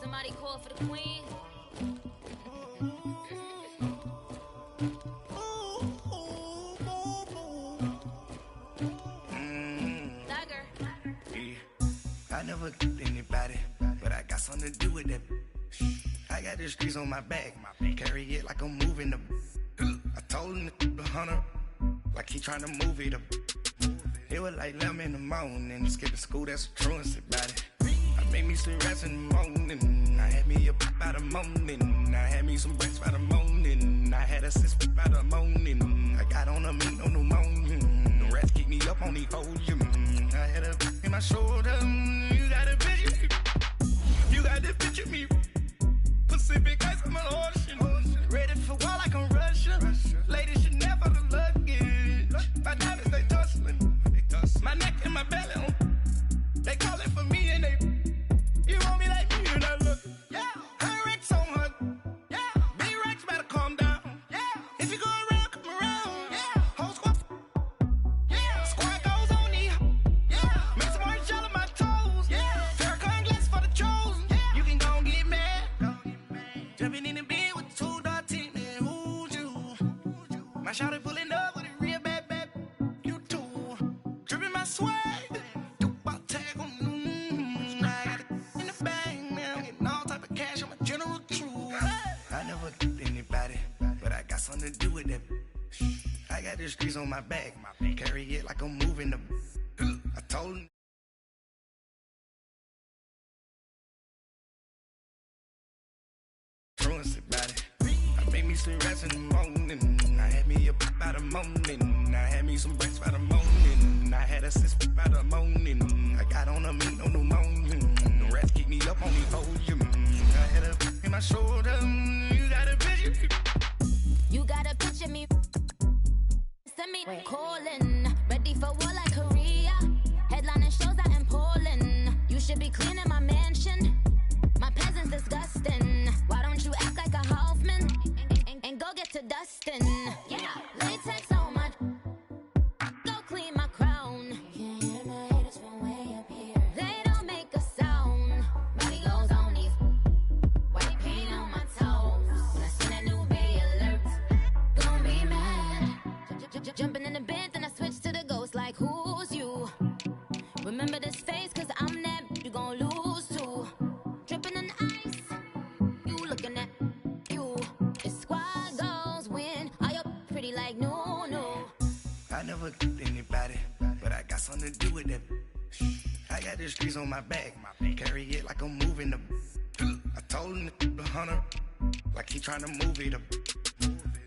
Somebody call for the queen. I never killed anybody, but I got something to do with that. I got the streets on my back, carry it like I'm moving the. I told him the hunter, like he trying to move it up. It was like 11 in the morning, skipping school, that's a truancy about it. I made me some rest in the morning, I had me up by the morning, I had me some breaks by the morning, I had a sis by the morning, I got on a meat on the morning, the rats keep me up on the podium, I had a in my shoulder, you got a picture, you got to picture me, Pacific ice on my ocean, ready for war like I'm Russia, ladies should never the luggage, my diamonds they tussling, my neck and my belly on, they calling for me and they, you want me like me and I look, yeah, her Rex on her, yeah, B-Rex better calm down, yeah, if you go around, come around, yeah, whole squad, yeah, squad goes on me, yeah, make some orange gel on my toes, yeah, Farrakhan glass for the chosen, yeah, you can go and get mad, jumping in the bed with 2 dark teeth, man, who's you, my shawty pulling up with a real bad, you too, dripping my swag, something to do with that. I got the streets on my back, carry it like I'm moving the. I told him. Truancy about it. I made me some rest in the morning. I had me up by the morning. I had me some breaks by the morning. I had a sis by the morning. I got on a meat on the morning. The rats keep me up on the podium. I had a in my shoulder. You got a picture. You gotta picture me. Send me calling. Ready for war like Korea. Headlining shows out in Poland. You should be cleaning my mansion. My peasants disgusting. Why don't you act like a Hoffman and go get to dustin'? Yeah, latex on my. Go clean my crown. Can't hear my haters from way up here. They don't make a sound. Money goes on these. White paint on my toes. When I see that new be alert. Gonna be mad. Jumping in the bed, then I switch to the ghost like who's you? Remember this face, cause I'm that you gon' lose too. Dripping in ice, you looking at you. It's squad goals win. Are you pretty like no? I never killed anybody, but I got something to do with that. I got the streets on my back, carry it like I'm moving the. I told him the hunter, like he trying to move it up.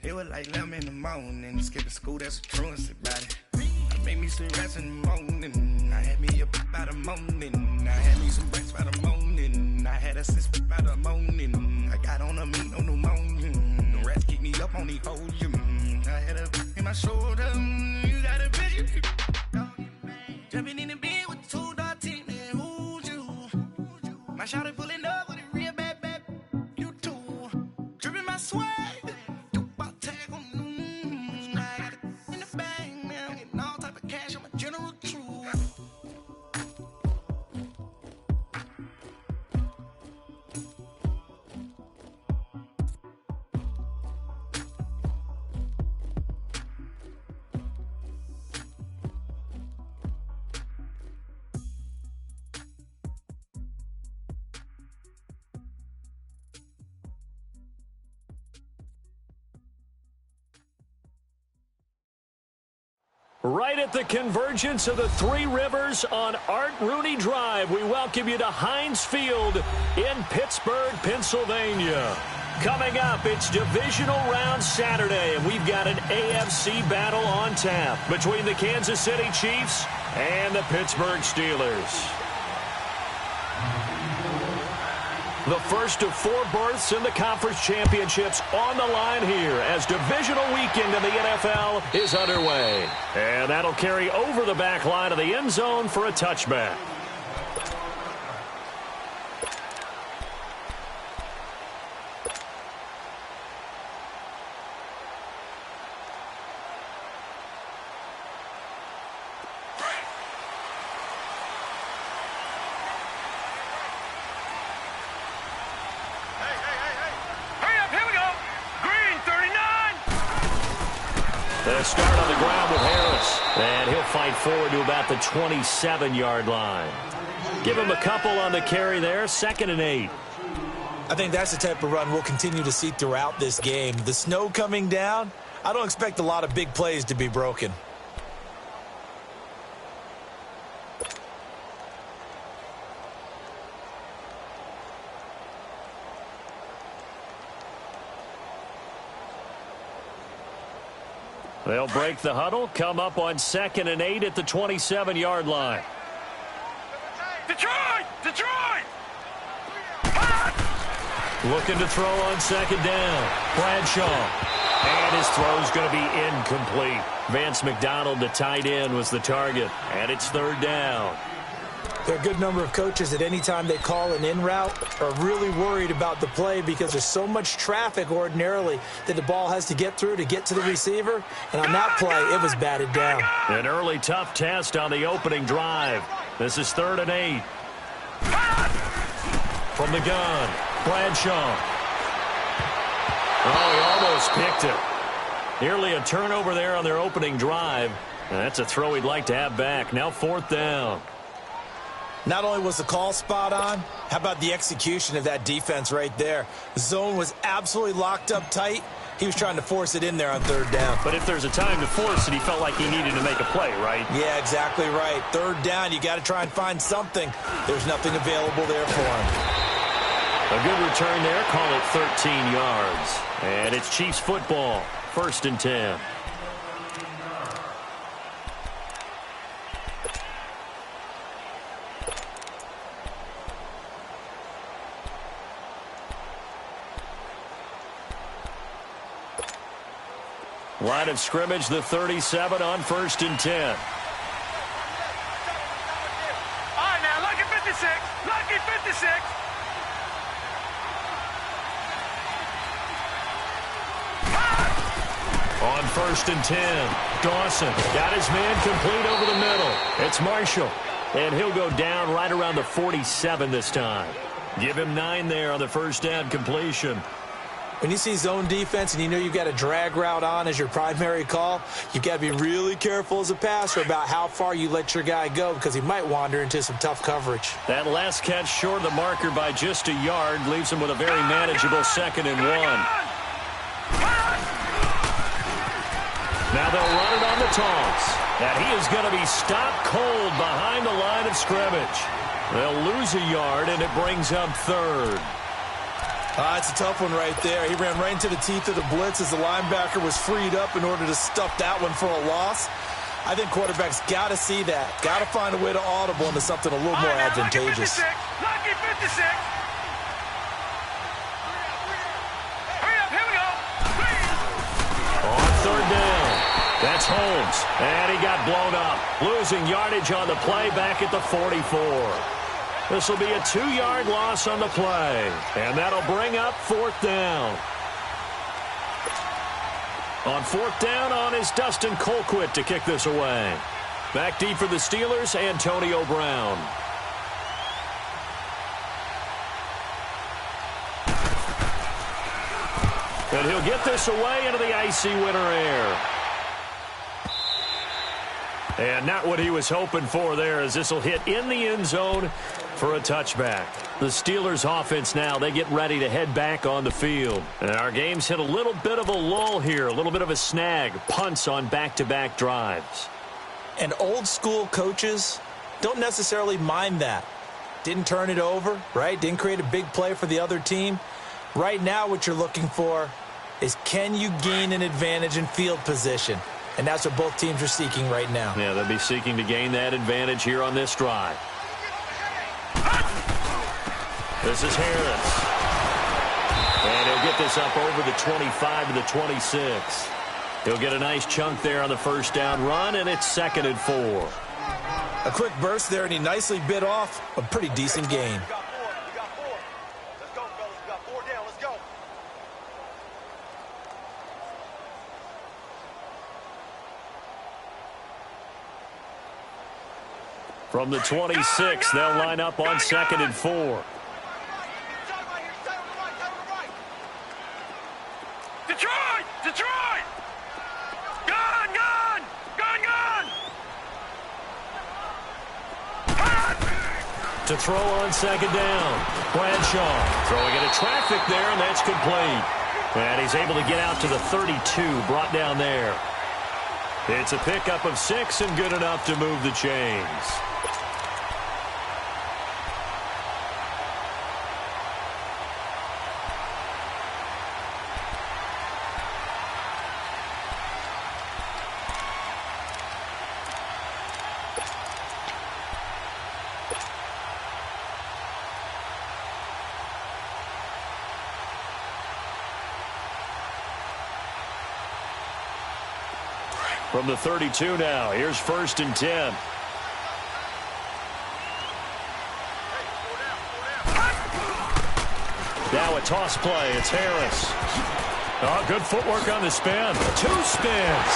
It was like 11 in the morning, skipping school, that's a truancy about it. I made me some rest in the morning, I had me up by the morning, I had me some breaks by the morning, I had a sis by the morning, I got on a meat on the morning, the rats keep me up on the podium, I had a in my shoulder, you got a picture, jumping in the bed with 2 dark teeth, man, who's you, my shawty pulling up with a real bad, you too, dripping my swag. Right at the convergence of the Three Rivers on Art Rooney Drive, we welcome you to Heinz Field in Pittsburgh, Pennsylvania. Coming up, it's Divisional Round Saturday, and we've got an AFC battle on tap between the Kansas City Chiefs and the Pittsburgh Steelers. The first of 4 berths in the conference championships on the line here as divisional weekend in the NFL is underway. And that'll carry over the back line of the end zone for a touchback. They'll start on the ground with Harris. And he'll fight forward to about the 27-yard line. Give him a couple on the carry there, 2nd and 8. I think that's the type of run we'll continue to see throughout this game. The snow coming down, I don't expect a lot of big plays to be broken. They'll break the huddle, come up on 2nd and 8 at the 27-yard line. Detroit! Detroit! Looking to throw on 2nd down. Bradshaw. And his throw's going to be incomplete. Vance McDonald, the tight end, was the target. And it's 3rd down. There are a good number of coaches at any time they call an in route are really worried about the play because there's so much traffic ordinarily that the ball has to get through to get to the receiver. And on that play, it was batted down. An early tough test on the opening drive. This is 3rd and 8. From the gun, Bradshaw. Oh, he almost picked it. Nearly a turnover there on their opening drive. And that's a throw he'd like to have back. Now 4th down. Not only was the call spot on, how about the execution of that defense right there? The zone was absolutely locked up tight. He was trying to force it in there on 3rd down. But if there's a time to force it, he felt like he needed to make a play, right? Yeah, exactly right. 3rd down, you got to try and find something. There's nothing available there for him. A good return there, call it 13 yards. And it's Chiefs football, 1st and 10. Line of scrimmage, the 37 on 1st and 10. All right, now, lucky 56. Lucky 56. On 1st and 10, Dawson got his man complete over the middle. It's Marshall, and he'll go down right around the 47 this time. Give him 9 there on the 1st down completion. When you see zone defense and you know you've got a drag route on as your primary call, you've got to be really careful as a passer about how far you let your guy go because he might wander into some tough coverage. That last catch short of the marker by just a yard leaves him with a very manageable 2nd and 1. Now they'll run it on the toss. And he is going to be stopped cold behind the line of scrimmage. They'll lose a yard, and it brings up 3rd. It's a tough one right there. He ran right into the teeth of the blitz as the linebacker was freed up in order to stuff that one for a loss. I think quarterbacks got to see that. Got to find a way to audible into something a little more advantageous. Lucky 56. Hurry up, here we go. On 3rd down, that's Holmes. And he got blown up. Losing yardage on the play back at the 44. This will be a 2-yard loss on the play. And that'll bring up 4th down. On 4th down on is Dustin Colquitt to kick this away. Back deep for the Steelers, Antonio Brown. And he'll get this away into the icy winter air. And not what he was hoping for there, as this will hit in the end zone for a touchback. The Steelers offense now, they get ready to head back on the field. And our game's hit a little bit of a lull here, a little bit of a snag, punts on back-to-back drives. And old school coaches don't necessarily mind that. Didn't turn it over, right? Didn't create a big play for the other team. Right now what you're looking for is, can you gain an advantage in field position? And that's what both teams are seeking right now. Yeah, they'll be seeking to gain that advantage here on this drive. This is Harris. And he'll get this up over the 25 to the 26. He'll get a nice chunk there on the 1st down run, and it's 2nd and 4. A quick burst there, and he nicely bit off a pretty decent gain. From the 26, they'll line up on 2nd and 4. Detroit! Detroit! Gun! to throw on second down. Bradshaw throwing into traffic there, and that's complete. And he's able to get out to the 32, brought down there. It's a pickup of 6 and good enough to move the chains. From the 32 now, here's 1st and 10. Now a toss play. It's Harris. Oh, good footwork on the spin. 2 spins.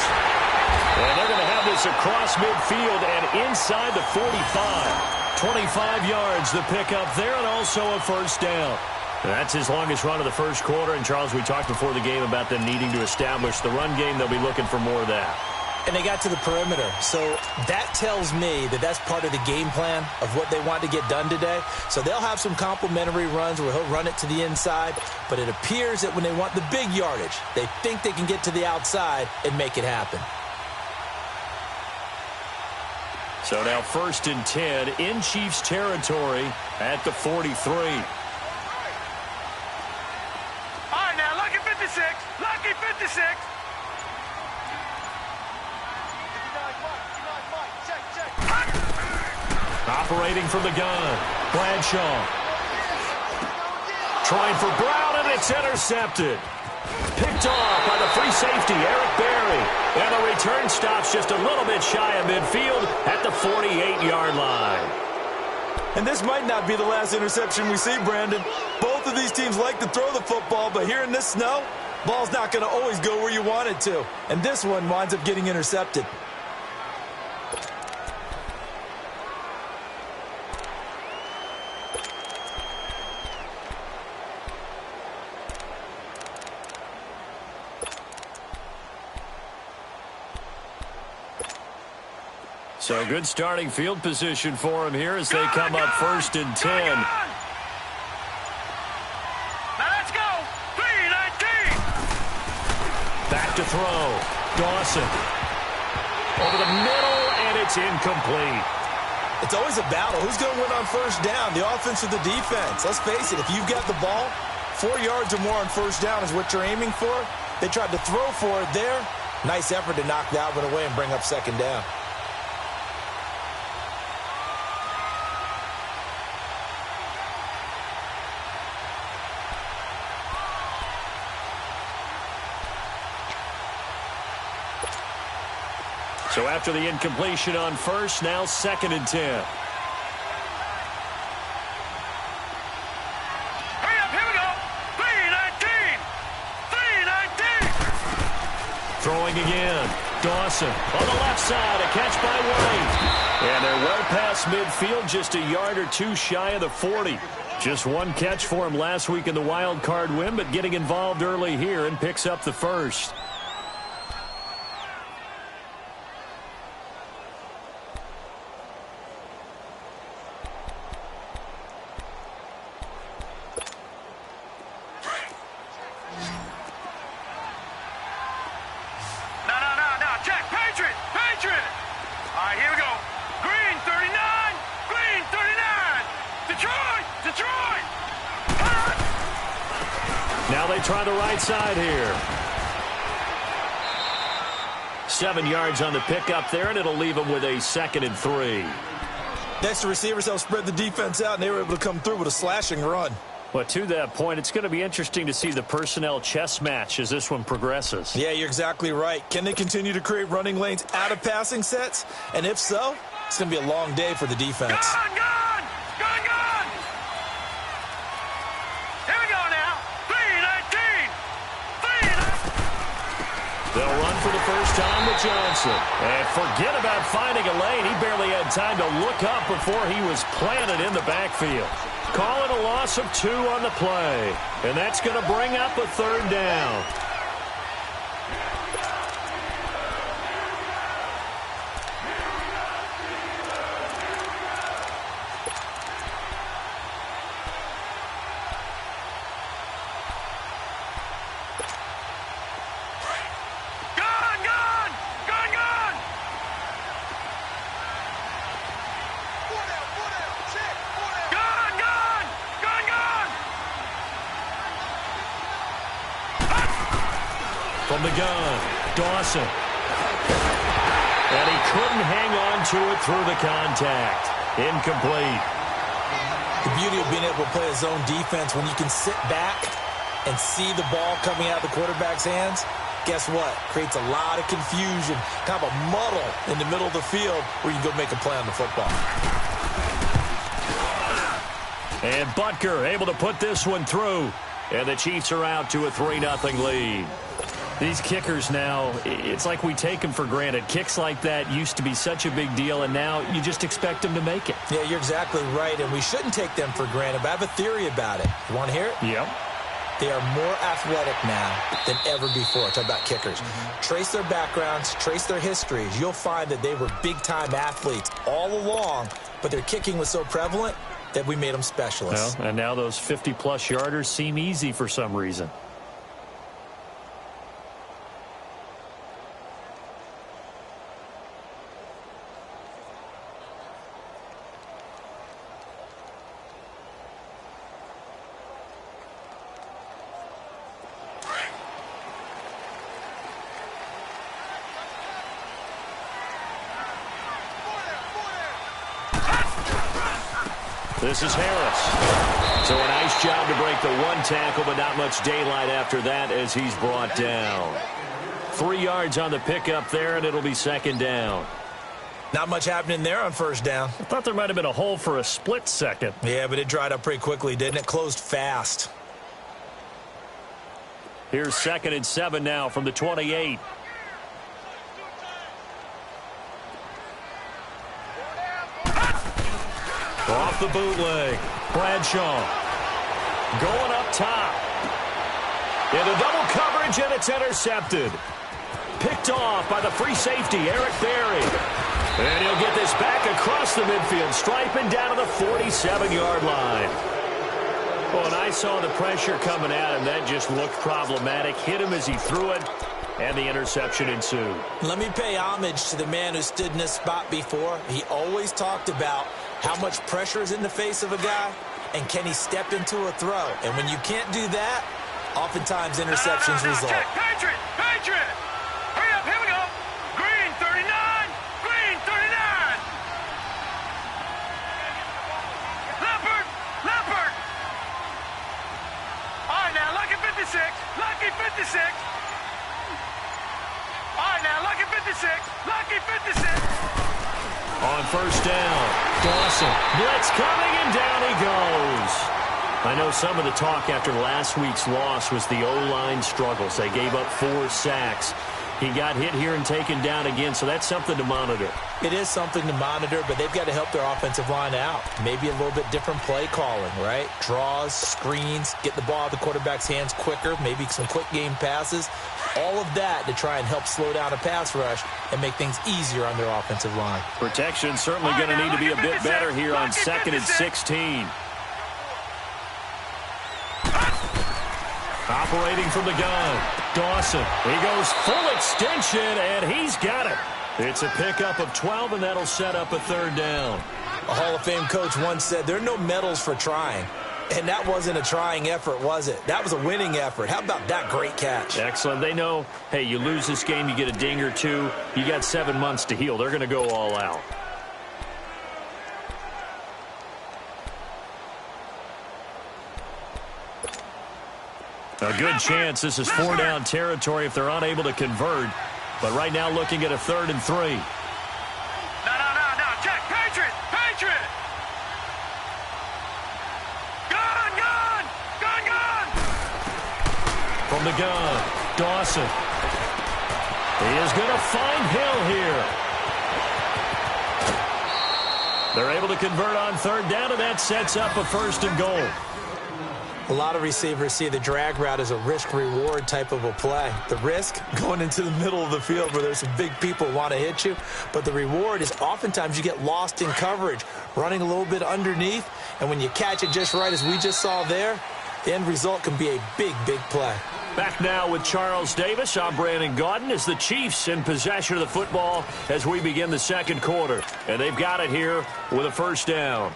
And they're going to have this across midfield and inside the 45. 25 yards the pickup there, and also a 1st down. That's his longest run of the first quarter. And, Charles, we talked before the game about them needing to establish the run game. They'll be looking for more of that. And they got to the perimeter. So that tells me that that's part of the game plan of what they want to get done today. So they'll have some complimentary runs where he'll run it to the inside. But it appears that when they want the big yardage, they think they can get to the outside and make it happen. So now 1st and 10 in Chiefs territory at the 43. All right, now, lucky 56. Lucky 56. Operating from the gun, Bradshaw. Trying for Brown, and it's intercepted. Picked off by the free safety, Eric Berry. And the return stops just a little bit shy of midfield at the 48-yard line. And this might not be the last interception we see, Brandon. Both of these teams like to throw the football, but here in this snow, ball's not going to always go where you want it to. And this one winds up getting intercepted. So good starting field position for him here as they come up 1st and 10. Now let's go. 3-19. Back to throw. Dawson. Over the middle, and it's incomplete. It's always a battle. Who's going to win on 1st down, the offense or the defense? Let's face it, if you've got the ball, 4 yards or more on 1st down is what you're aiming for. They tried to throw for it there. Nice effort to knock that one away and bring up 2nd down. So after the incompletion on 1st, now 2nd and 10. Hurry up, here we go. 3-19. 3-19. Throwing again. Dawson on the left side. A catch by White. And they're well past midfield, just a yard or 2 shy of the 40. Just 1 catch for him last week in the wild card win, but getting involved early here and picks up the 1st. Now they try the right side here. 7 yards on the pickup there, and it'll leave them with a 2nd and 3. Next, the receivers helped spread the defense out, and they were able to come through with a slashing run. But to that point, it's going to be interesting to see the personnel chess match as this one progresses. Yeah, you're exactly right. Can they continue to create running lanes out of passing sets? And if so, it's going to be a long day for the defense. Gone! Here we go now. 3-19. They'll run for the first time with Johnson. And forget about finding a lane. He barely had time to look up before he was planted in the backfield. Calling a loss of 2 on the play. And that's going to bring up a 3rd down. From the gun, Dawson. And he couldn't hang on to it through the contact. Incomplete. The beauty of being able to play a zone defense when you can sit back and see the ball coming out of the quarterback's hands, guess what? Creates a lot of confusion, kind of a muddle in the middle of the field where you can go make a play on the football. And Butker able to put this one through. And the Chiefs are out to a 3-0 lead. These kickers now, it's like we take them for granted. Kicks like that used to be such a big deal, and now you just expect them to make it. Yeah, you're exactly right, and we shouldn't take them for granted, but I have a theory about it. You want to hear it? Yep. They are more athletic now than ever before. Talk about kickers. Trace their backgrounds, trace their histories. You'll find that they were big-time athletes all along, but their kicking was so prevalent that we made them specialists. Well, and now those 50-plus yarders seem easy for some reason. This is Harris. So a nice job to break the one tackle, but not much daylight after that as he's brought down. 3 yards on the pickup there, and it'll be second down. Not much happening there on first down. I thought there might have been a hole for a split second. Yeah, but it dried up pretty quickly, didn't it? Closed fast. Here's 2nd and 7 now from the 28. Off the bootleg. Bradshaw. Going up top. Into double coverage, and it's intercepted. Picked off by the free safety, Eric Berry. And he'll get this back across the midfield, striping down to the 47-yard line. Well, and I saw the pressure coming at him. That just looked problematic. Hit him as he threw it, and the interception ensued. Let me pay homage to the man who stood in this spot before. He always talked about how much pressure is in the face of a guy, and can he step into a throw? And when you can't do that, oftentimes interceptions result. Check. Patriot! Patriot! Hurry up, here we go! Green 39! Green 39! Leopard! Leopard! All right, now, lucky 56! Lucky 56! All right, now, lucky 56! Lucky 56! On first down, Dawson. Blitz coming, and down he goes. I know some of the talk after last week's loss was the O-line struggles. They gave up 4 sacks. He got hit here and taken down again, so that's something to monitor. It is something to monitor, but they've got to help their offensive line out. Maybe a little bit different play calling, right? Draws, screens, get the ball out of the quarterback's hands quicker, maybe some quick game passes. All of that to try and help slow down a pass rush and make things easier on their offensive line. Protection certainly going to need to be a bit better here on 2nd and 16. Operating from the gun, Dawson. He goes full extension, and he's got it. It's a pickup of 12, and that'll set up a 3rd down. A Hall of Fame coach once said, there are no medals for trying. And that wasn't a trying effort, was it? That was a winning effort. How about that great catch? Excellent. They know, hey, you lose this game, you get a ding or two. You got 7 months to heal. They're going to go all out. A good chance this is 4-down territory if they're unable to convert. But right now looking at a 3rd and 3. No. Check. Patriot! Patriot! Gun! From the gun, Dawson. He is going to find Hill here. They're able to convert on 3rd down, and that sets up a 1st and goal. A lot of receivers see the drag route as a risk-reward type of a play. The risk, going into the middle of the field where there's some big people who want to hit you. But the reward is oftentimes you get lost in coverage, running a little bit underneath. And when you catch it just right, as we just saw there, the end result can be a big, big play. Back now with Charles Davis. I'm Brandon Gaudin as the Chiefs in possession of the football as we begin the 2nd quarter. And they've got it here with a 1st down.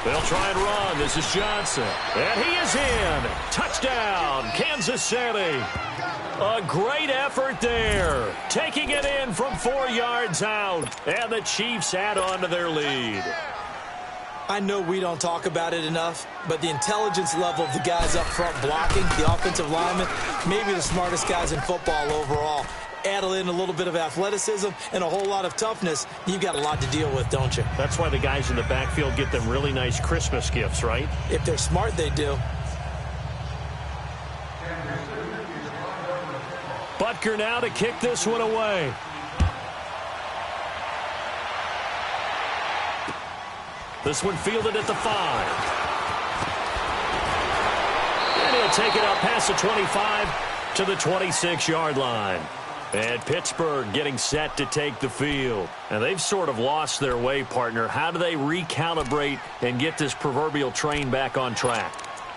They'll try and run. This is Johnson. And he is in. Touchdown, Kansas City. A great effort there. Taking it in from 4 yards out. And the Chiefs add on to their lead. I know we don't talk about it enough, but the intelligence level of the guys up front blocking, the offensive linemen, maybe the smartest guys in football overall. Add in a little bit of athleticism and a whole lot of toughness, you've got a lot to deal with, don't you? That's why the guys in the backfield get them really nice Christmas gifts, right? If they're smart, they do. Butker now to kick this one away. This one fielded at the 5. And he'll take it out past the 25 to the 26-yard line. And Pittsburgh getting set to take the field. And they've sort of lost their way, partner. How do they recalibrate and get this proverbial train back on track?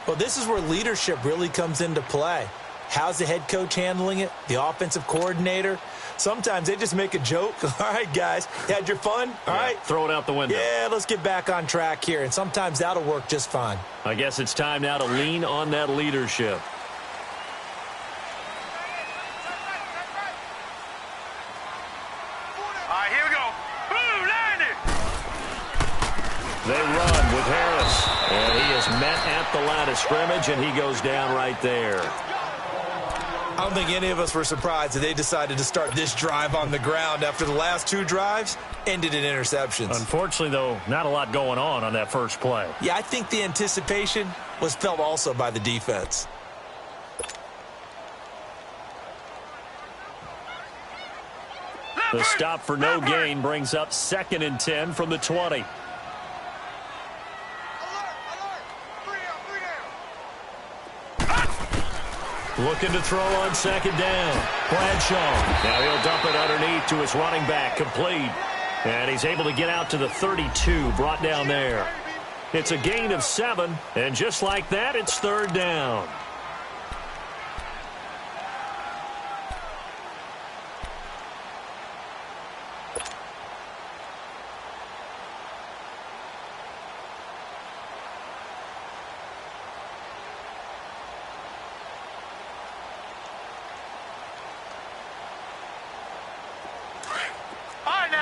Well, this is where leadership really comes into play. How's the head coach handling it? The offensive coordinator? Sometimes they just make a joke. All right, guys, had your fun? All right. Throw it out the window. Yeah, let's get back on track here. And sometimes that'll work just fine. I guess it's time now to lean on that leadership. They run with Harris, and he is met at the line of scrimmage, and he goes down right there. I don't think any of us were surprised that they decided to start this drive on the ground after the last 2 drives ended in interceptions. Unfortunately, though, not a lot going on that first play. Yeah, I think the anticipation was felt also by the defense. The stop for no gain brings up 2nd and 10 from the 20. Looking to throw on 2nd down. Bradshaw. Now he'll dump it underneath to his running back. Complete. And he's able to get out to the 32. Brought down there. It's a gain of 7. And just like that, it's 3rd down.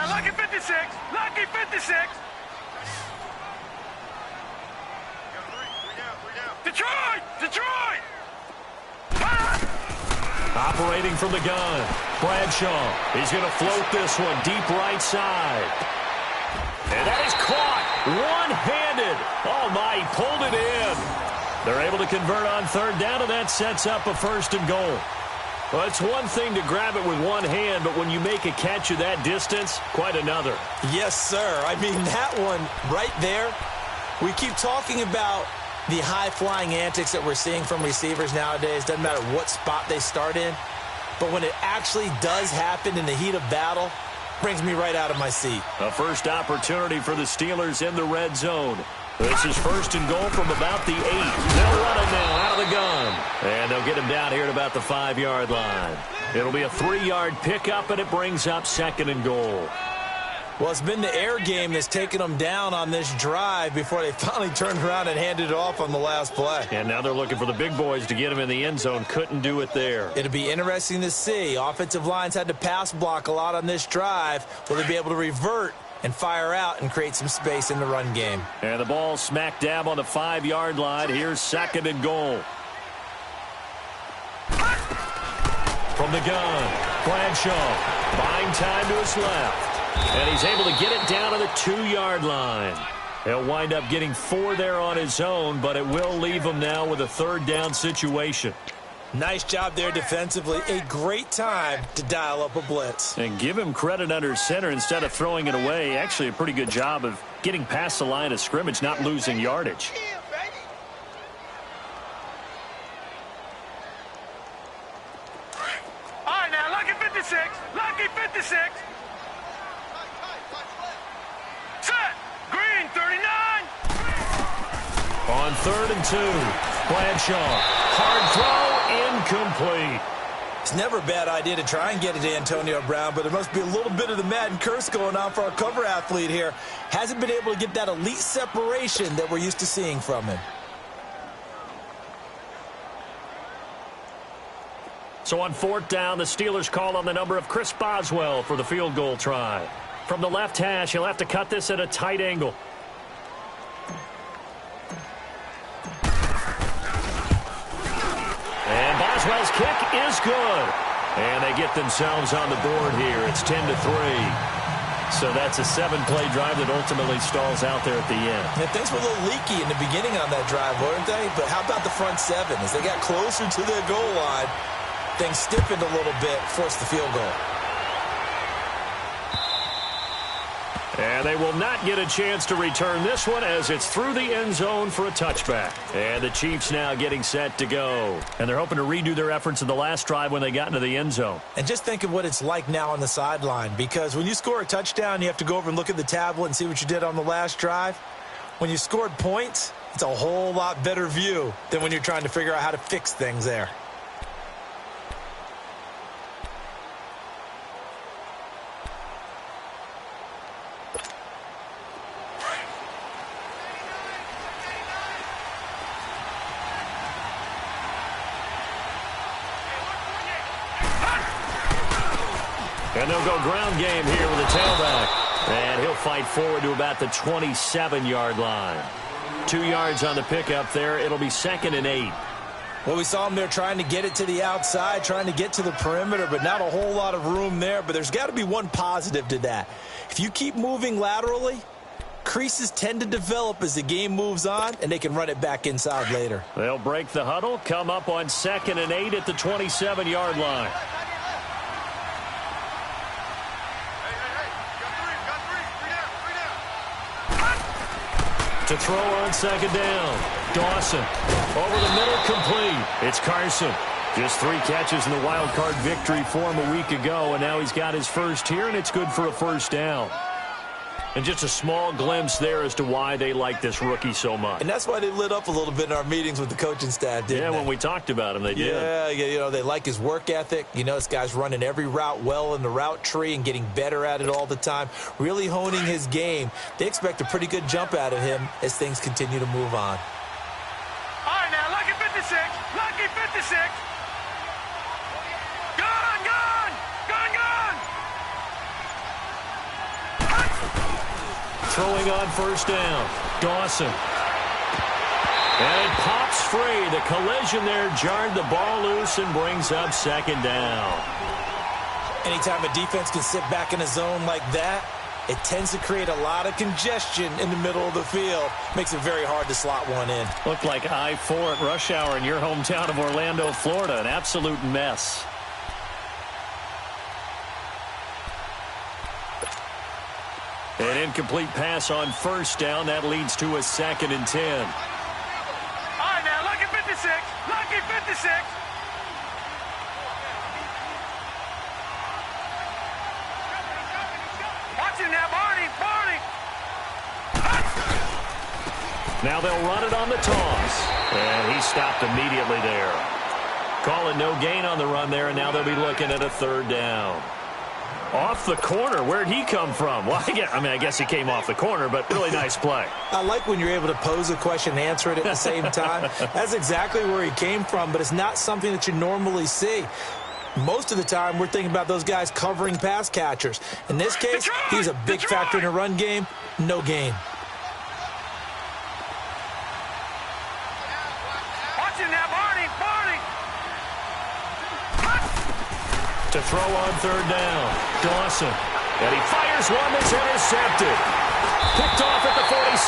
Lucky 56! Lucky 56! Detroit! Detroit! Operating from the gun. Bradshaw. He's going to float this one deep right side. And that is caught. One-handed. Oh, my. He pulled it in. They're able to convert on 3rd down, and that sets up a 1st and goal. Well, it's one thing to grab it with one hand, but when you make a catch of that distance, quite another. Yes, sir. I mean, that one right there, we keep talking about the high-flying antics that we're seeing from receivers nowadays. Doesn't matter what spot they start in. But when it actually does happen in the heat of battle, brings me right out of my seat. A first opportunity for the Steelers in the red zone. This is 1st and goal from about the 8. They'll run it now out of the gun. And they'll get him down here at about the 5-yard line. It'll be a 3-yard pickup, and it brings up 2nd and goal. Well, it's been the air game that's taken them down on this drive before they finally turned around and handed it off on the last play. And now they're looking for the big boys to get him in the end zone. Couldn't do it there. It'll be interesting to see. Offensive lines had to pass block a lot on this drive. Will they be able to revert and fire out and create some space in the run game? And the ball smack dab on the 5-yard line. Here's 2nd and goal. From the gun, Bradshaw buying time to his left. And he's able to get it down to the 2-yard line. He'll wind up getting 4 there on his own, but it will leave him now with a 3rd down situation. Nice job there defensively. A great time to dial up a blitz. And give him credit under center instead of throwing it away. Actually a pretty good job of getting past the line of scrimmage, not losing yardage. All right, now, lucky 56. Lucky 56. Set. Green 39. On 3rd and 2, Bradshaw. Hard throw, incomplete. It's never a bad idea to try and get it to Antonio Brown, but there must be a little bit of the Madden curse going on for our cover athlete here. Hasn't been able to get that elite separation that we're used to seeing from him. So on 4th down, the Steelers call on the number of Chris Boswell for the field goal try. From the left hash, he'll have to cut this at a tight angle. And Boswell's kick is good. And they get themselves on the board here. It's 10-3. So that's a 7-play drive that ultimately stalls out there at the end. Yeah, things were a little leaky in the beginning on that drive, weren't they? But how about the front 7? As they got closer to their goal line, things stiffened a little bit, forced the field goal. And they will not get a chance to return this one as it's through the end zone for a touchback. And the Chiefs now getting set to go. And they're hoping to redo their efforts in the last drive when they got into the end zone. And just think of what it's like now on the sideline, because when you score a touchdown, you have to go over and look at the tablet and see what you did on the last drive. When you scored points, it's a whole lot better view than when you're trying to figure out how to fix things there. And they'll go ground game here with a tailback. And he'll fight forward to about the 27-yard line. 2 yards on the pickup there. It'll be 2nd and 8. Well, we saw him there trying to get it to the outside, trying to get to the perimeter, but not a whole lot of room there. But there's got to be one positive to that. If you keep moving laterally, creases tend to develop as the game moves on, and they can run it back inside later. They'll break the huddle, come up on 2nd and 8 at the 27-yard line. To throw on 2nd down. Dawson. Over the middle, complete. It's Carson. Just 3 catches in the wild card victory for him a week ago, and now he's got his first here, and it's good for a 1st down. And just a small glimpse there as to why they like this rookie so much. And that's why they lit up a little bit in our meetings with the coaching staff, didn't they? When we talked about him, they did. Yeah, you know, they like his work ethic. You know, this guy's running every route well in the route tree and getting better at it all the time, really honing his game. They expect a pretty good jump out of him as things continue to move on. All right, now, lucky 56. Lucky 56. Gone, gone. Gone, gone. Throwing on 1st down. Dawson. And it pops free. The collision there jarred the ball loose and brings up 2nd down. Anytime a defense can sit back in a zone like that, it tends to create a lot of congestion in the middle of the field. Makes it very hard to slot one in. Looked like I-4 at rush hour in your hometown of Orlando, Florida. An absolute mess. An incomplete pass on 1st down. That leads to a 2nd and 10. All right, now, lucky 56. Lucky 56. Watch it now, Barney. Barney. Now they'll run it on the toss. And he stopped immediately there. Call it no gain on the run there, and now they'll be looking at a 3rd down. Off the corner. Where'd he come from? Well, I guess he came off the corner, but really nice play. I like when you're able to pose a question and answer it at the same time. That's exactly where he came from, but it's not something that you normally see. Most of the time, we're thinking about those guys covering pass catchers. In this case, he's a big factor in the run game. No gain. Watch it now, Barney. Barney. To throw on 3rd down. Dawson. And he fires one that's intercepted. Picked off at the 46.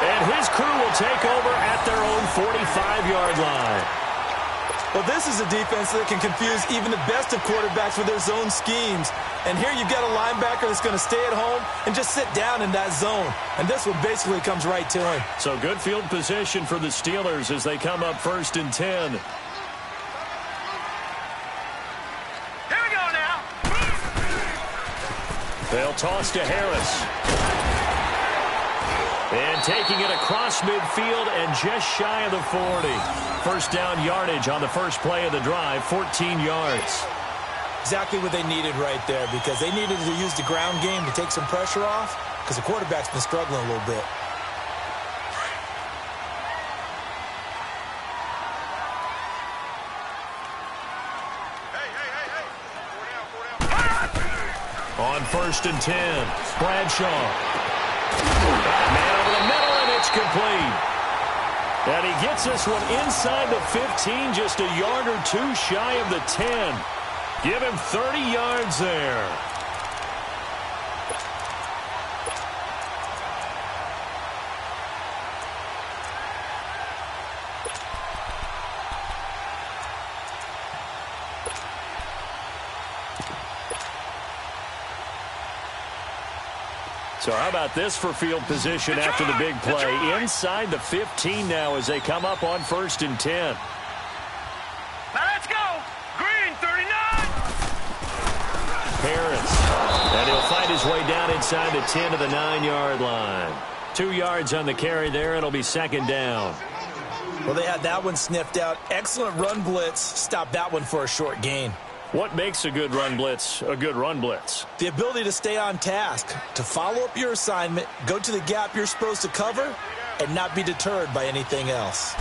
And his crew will take over at their own 45-yard line. Well, this is a defense that can confuse even the best of quarterbacks with their zone schemes. And here you've got a linebacker that's going to stay at home and just sit down in that zone. And this one basically comes right to him. So good field position for the Steelers as they come up 1st and 10. They'll toss to Harris. And taking it across midfield and just shy of the 40. First down yardage on the first play of the drive, 14 yards. Exactly what they needed right there, because they needed to use the ground game to take some pressure off, because the quarterback's been struggling a little bit. On 1st and 10, Bradshaw. Man over the middle, and it's complete. And he gets this one inside the 15, just a yard or two shy of the 10. Give him 30 yards there. So how about this for field position after the big play? Inside the 15 now as they come up on 1st and 10. Now let's go. Green, 39. Harris. And he'll find his way down inside the 10 to the 9-yard line. 2 yards on the carry there. It'll be 2nd down. Well, they had that one sniffed out. Excellent run blitz. Stop that one for a short gain. What makes a good run blitz a good run blitz? The ability to stay on task, to follow up your assignment, go to the gap you're supposed to cover, and not be deterred by anything else.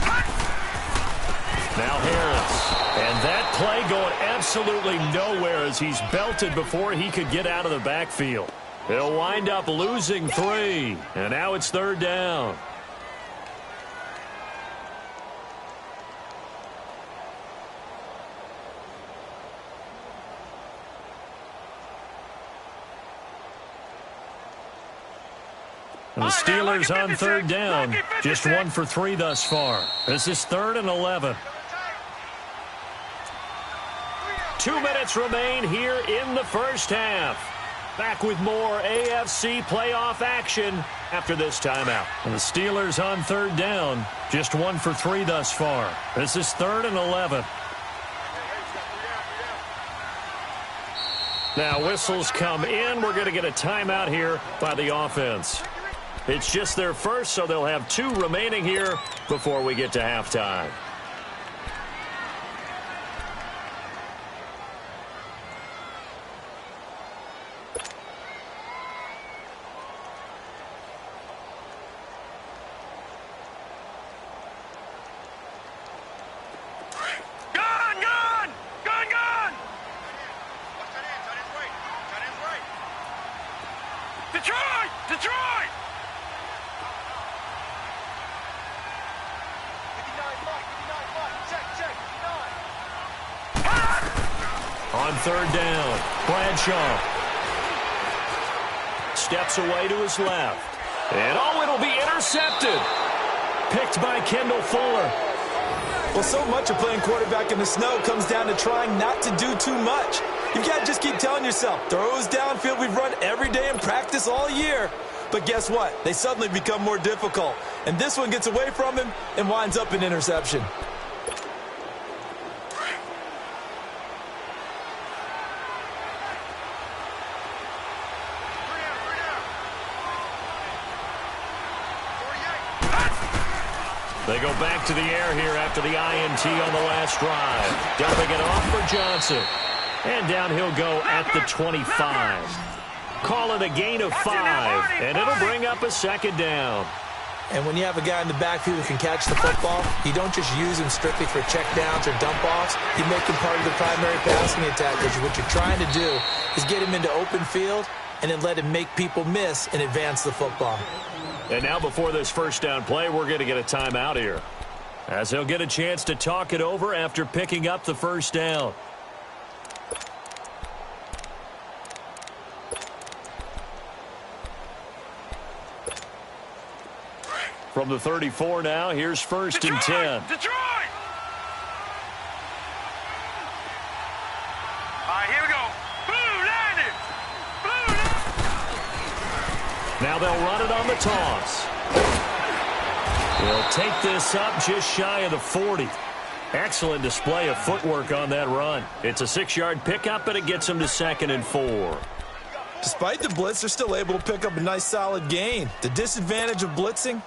Now Harris. And that play going absolutely nowhere as he's belted before he could get out of the backfield. He'll wind up losing 3. And now it's 3rd down. And the Steelers on 3rd down. Just 1 for 3 thus far. This is 3rd and 11. 2 minutes remain here in the first half. Back with more AFC playoff action after this timeout. And the Steelers on 3rd down. Just 1 for 3 thus far. This is 3rd and 11. Now whistles come in. We're going to get a timeout here by the offense. It's just their first, so they'll have 2 remaining here before we get to halftime. Detroit! On 3rd down, Bradshaw steps away to his left. And it'll be intercepted. Picked by Kendall Fuller. Well, so much of playing quarterback in the snow comes down to trying not to do too much. You've got to just keep telling yourself, throws downfield we've run every day in practice all year. But guess what? They suddenly become more difficult. And this one gets away from him and winds up an interception. They go back to the air here after the INT on the last drive. Dumping it off for Johnson. And down he'll go at the 25. Call it a gain of 5, and it'll bring up a 2nd down. And when you have a guy in the backfield who can catch the football, you don't just use him strictly for checkdowns or dump-offs. You make him part of the primary passing attack, because what you're trying to do is get him into open field and then let him make people miss and advance the football. And now before this first down play, we're going to get a timeout here, as he'll get a chance to talk it over after picking up the first down. From the 34 now, here's 1st and 10. Detroit! All right, here we go. Blue landed! Blue landed! Now they'll run it on the toss. He'll take this up just shy of the 40. Excellent display of footwork on that run. It's a 6-yard pickup, and it gets them to 2nd and 4. Despite the blitz, they're still able to pick up a nice solid gain. The disadvantage of blitzing,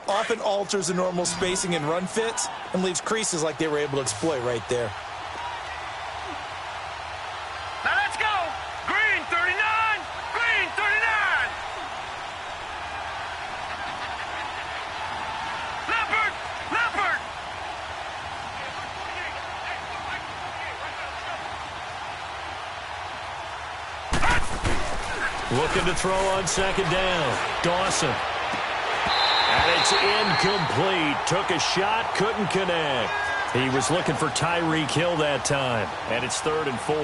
often alters the normal spacing and run fits and leaves creases like they were able to exploit right there. Now let's go. Green 39. Green 39. Leopard. Leopard. Looking to throw on second down. Dawson. And it's incomplete. Took a shot, couldn't connect. He was looking for Tyreek Hill that time. And it's 3rd and 4.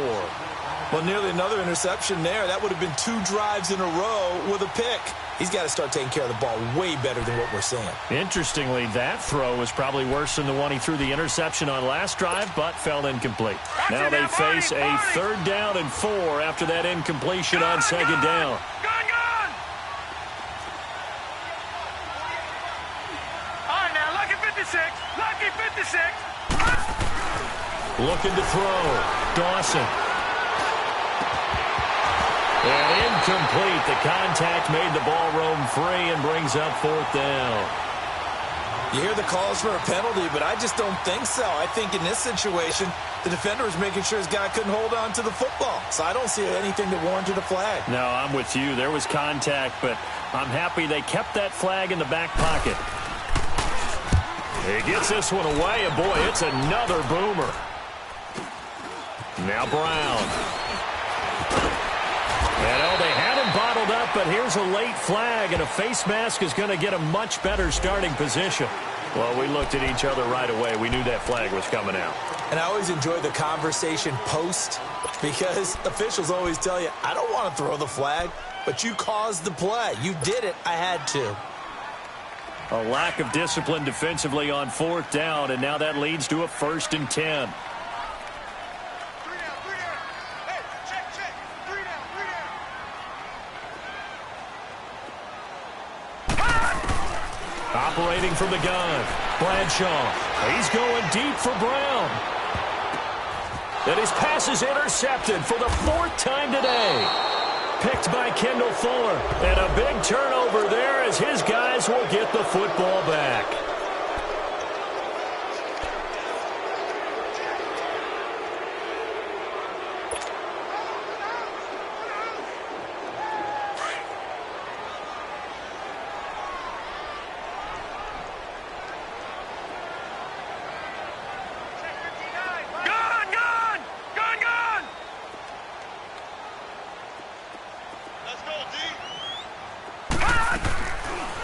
Well, nearly another interception there. That would have been 2 drives in a row with a pick. He's got to start taking care of the ball way better than what we're seeing. Interestingly, that throw was probably worse than the one he threw the interception on last drive, but fell incomplete. Now they face a 3rd down and 4 after that incompletion on second down. Gone, gone. All right, now, lucky 56. Lucky 56. Looking to throw. Dawson. And incomplete. The contact made the ball roam free and brings up 4th down. You hear the calls for a penalty, but I just don't think so. I think in this situation, the defender was making sure his guy couldn't hold on to the football. So I don't see anything that warranted a flag. No, I'm with you. There was contact, but I'm happy they kept that flag in the back pocket. He gets this one away, and boy, it's another boomer. Now Brown. And they had him bottled up, but here's a late flag, and a face mask is going to get a much better starting position. Well, we looked at each other right away. We knew that flag was coming out. And I always enjoy the conversation post, because officials always tell you, I don't want to throw the flag, but you caused the play. You did it. I had to. A lack of discipline defensively on 4th down, and now that leads to a 1st and 10. Operating from the gun, Bradshaw. He's going deep for Brown. And his pass is intercepted for the 4th time today. Picked by Kendall Fuller. And a big turnover there as his guys will get the football back.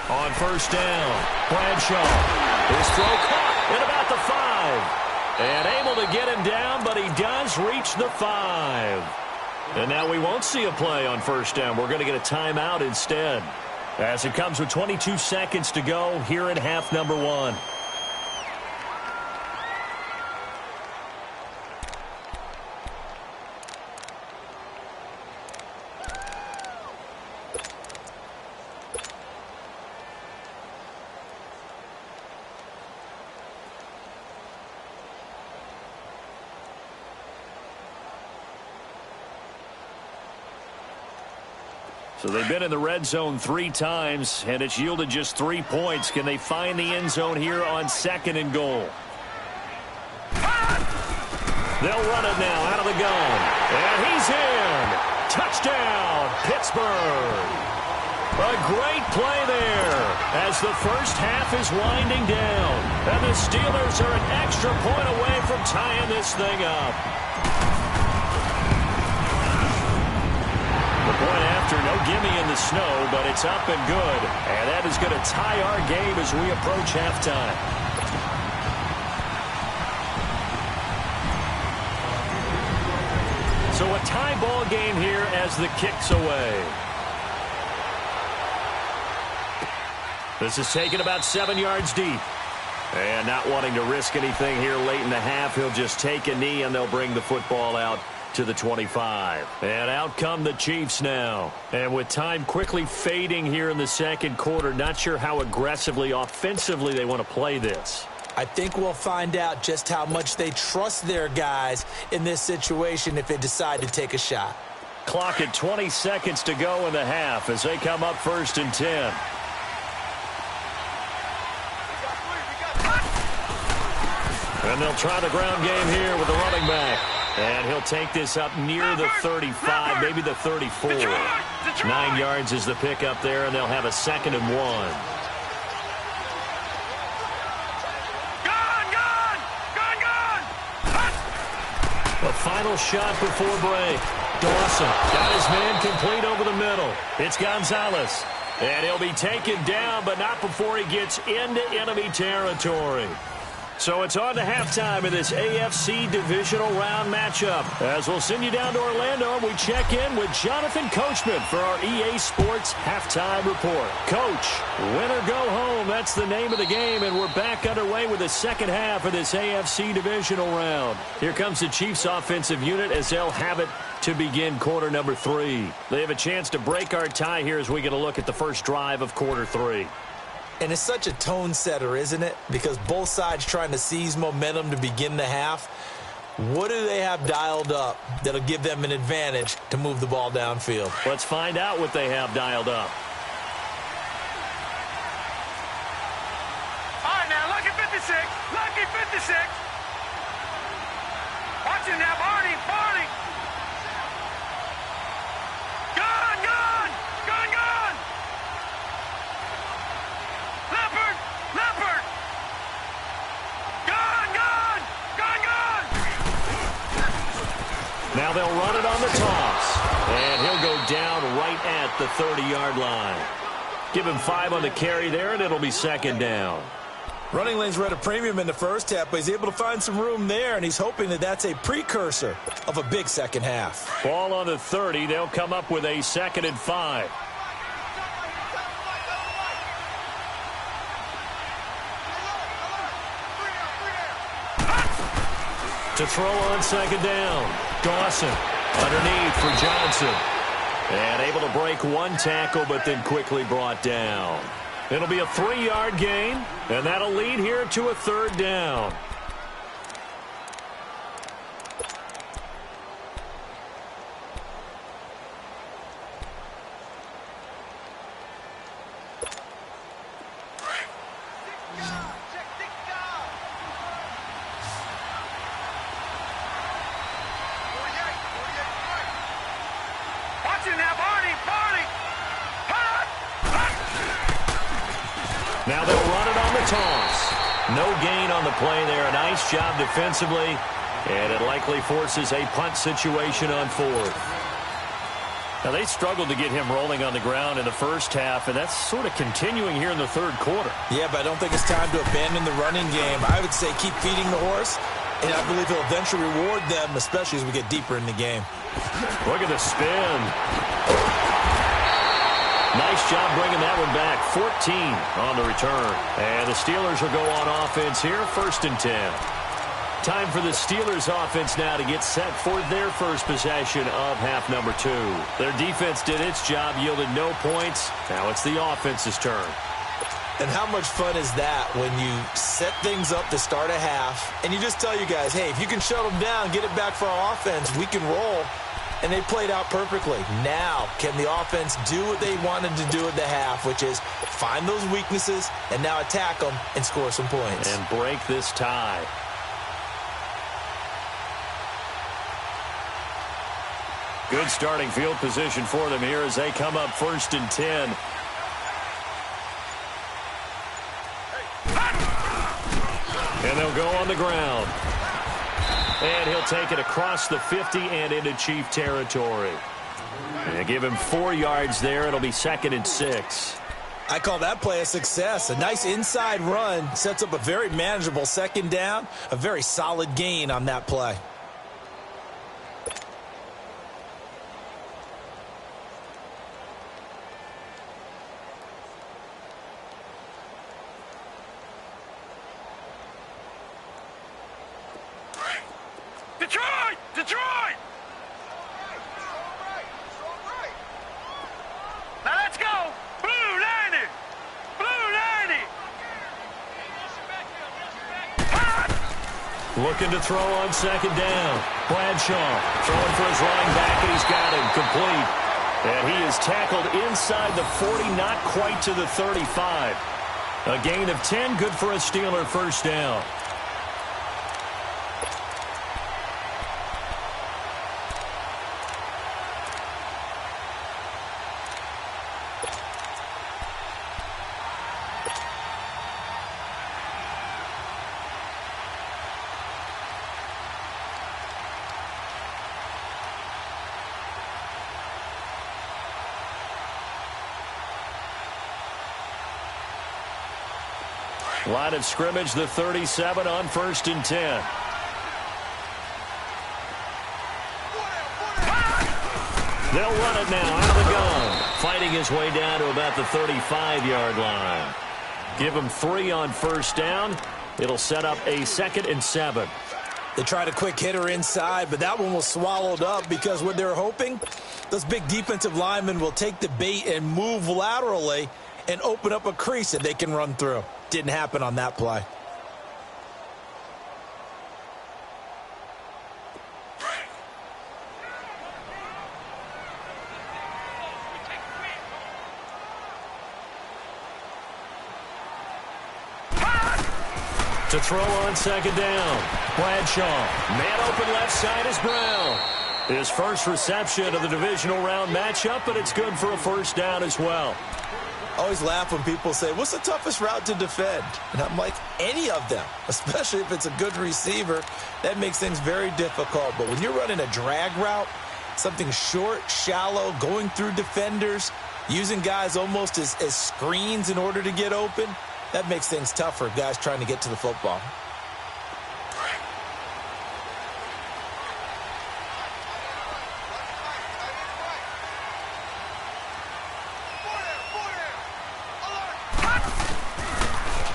On 1st down, Bradshaw. His throw caught at about the 5. And able to get him down, but he does reach the 5. And now we won't see a play on 1st down. We're going to get a timeout instead. As it comes with 22 seconds to go here in half number 1. So they've been in the red zone 3 times, and it's yielded just 3 points. Can they find the end zone here on 2nd and goal? They'll run it now out of the gun. And he's in. Touchdown, Pittsburgh. A great play there as the first half is winding down. And the Steelers are an extra point away from tying this thing up. Point after, no gimme in the snow, but it's up and good. And that is going to tie our game as we approach halftime. So a tie ball game here as the kick's away. This is taken about 7 yards deep. And not wanting to risk anything here late in the half, he'll just take a knee and they'll bring the football out to the 25. And out come the Chiefs now. And with time quickly fading here in the 2nd quarter, not sure how aggressively, offensively they want to play this. I think we'll find out just how much they trust their guys in this situation if they decide to take a shot. Clock at 20 seconds to go in the half as they come up 1st and 10. And they'll try the ground game here with the running back. And he'll take this up near the 35, maybe the 34. 9 yards is the pickup there, and they'll have a 2nd and 1. A final shot before break. Dawson got his man complete over the middle. It's Gonzalez. And he'll be taken down, but not before he gets into enemy territory. So it's on to halftime in this AFC divisional round matchup. As we'll send you down to Orlando, we check in with Jonathan Coachman for our EA Sports Halftime Report. Coach, win or go home, that's the name of the game, and we're back underway with the second half of this AFC divisional round. Here comes the Chiefs offensive unit as they'll have it to begin quarter number 3. They have a chance to break our tie here as we get a look at the first drive of quarter 3. And it's such a tone setter, isn't it? Because both sides trying to seize momentum to begin the half. What do they have dialed up that'll give them an advantage to move the ball downfield? Let's find out what they have dialed up. All right, now, lucky 56. Lucky 56. Watch it now, Barney. Barney. Gun, gun. Gun, gun. Leopard. Leopard. Gun, gun. Gun, gun. Now they'll run it on the toss. And he'll go down right at the 30-yard line. Give him 5 on the carry there, and it'll be 2nd down. Running lanes were at a premium in the first half, but he's able to find some room there, and he's hoping that that's a precursor of a big second half. Ball on the 30. They'll come up with a 2nd and 5. To throw on 2nd down. Dawson underneath for Johnson. And able to break 1 tackle, but then quickly brought down. It'll be a 3-yard gain, and that'll lead here to a 3rd down. Now they'll run it on the toss. No gain on the play there. A nice job defensively, and it likely forces a punt situation on 4th. Now, they struggled to get him rolling on the ground in the first half, and that's sort of continuing here in the 3rd quarter. Yeah, but I don't think it's time to abandon the running game. I would say keep feeding the horse, and I believe he'll eventually reward them, especially as we get deeper in the game. Look at the spin. Nice job bringing that one back. 14 on the return. And the Steelers will go on offense here, 1st and 10. Time for the Steelers offense now to get set for their first possession of half number 2. Their defense did its job, yielded no points. Now it's the offense's turn. And how much fun is that when you set things up to start a half, and you just tell you guys, hey, if you can shut them down, get it back for our offense, we can roll. And they played out perfectly. Now, can the offense do what they wanted to do at the half, which is find those weaknesses and now attack them and score some points. And break this tie. Good starting field position for them here as they come up 1st and 10. And they'll go on the ground. And he'll take it across the 50 and into Chief territory. And they give him 4 yards there. It'll be 2nd and 6. I call that play a success. A nice inside run sets up a very manageable 2nd down. A very solid gain on that play. Detroit! Detroit! Now let's go! Blue 90! Blue 90! Looking to throw on 2nd down. Bradshaw throwing for his running back, and he's got him complete. And he is tackled inside the 40, not quite to the 35. A gain of 10, good for a Steeler 1st down. Line of scrimmage, the 37 on 1st and 10. They'll run it now out of the gun. Fighting his way down to about the 35-yard line. Give him 3 on 1st down. It'll set up a 2nd and 7. They tried a quick hitter inside, but that one was swallowed up because what they're hoping, those big defensive linemen will take the bait and move laterally and open up a crease that they can run through. Didn't happen on that play. To throw on 2nd down. Bradshaw. Man open left side is Brown. His first reception of the divisional round matchup, but it's good for a 1st down as well. Always laugh when people say, what's the toughest route to defend? And I'm like, any of them, especially if it's a good receiver. That makes things very difficult. But when you're running a drag route, something short, shallow, going through defenders, using guys almost as screens in order to get open, that makes things tough for guys trying to get to the football.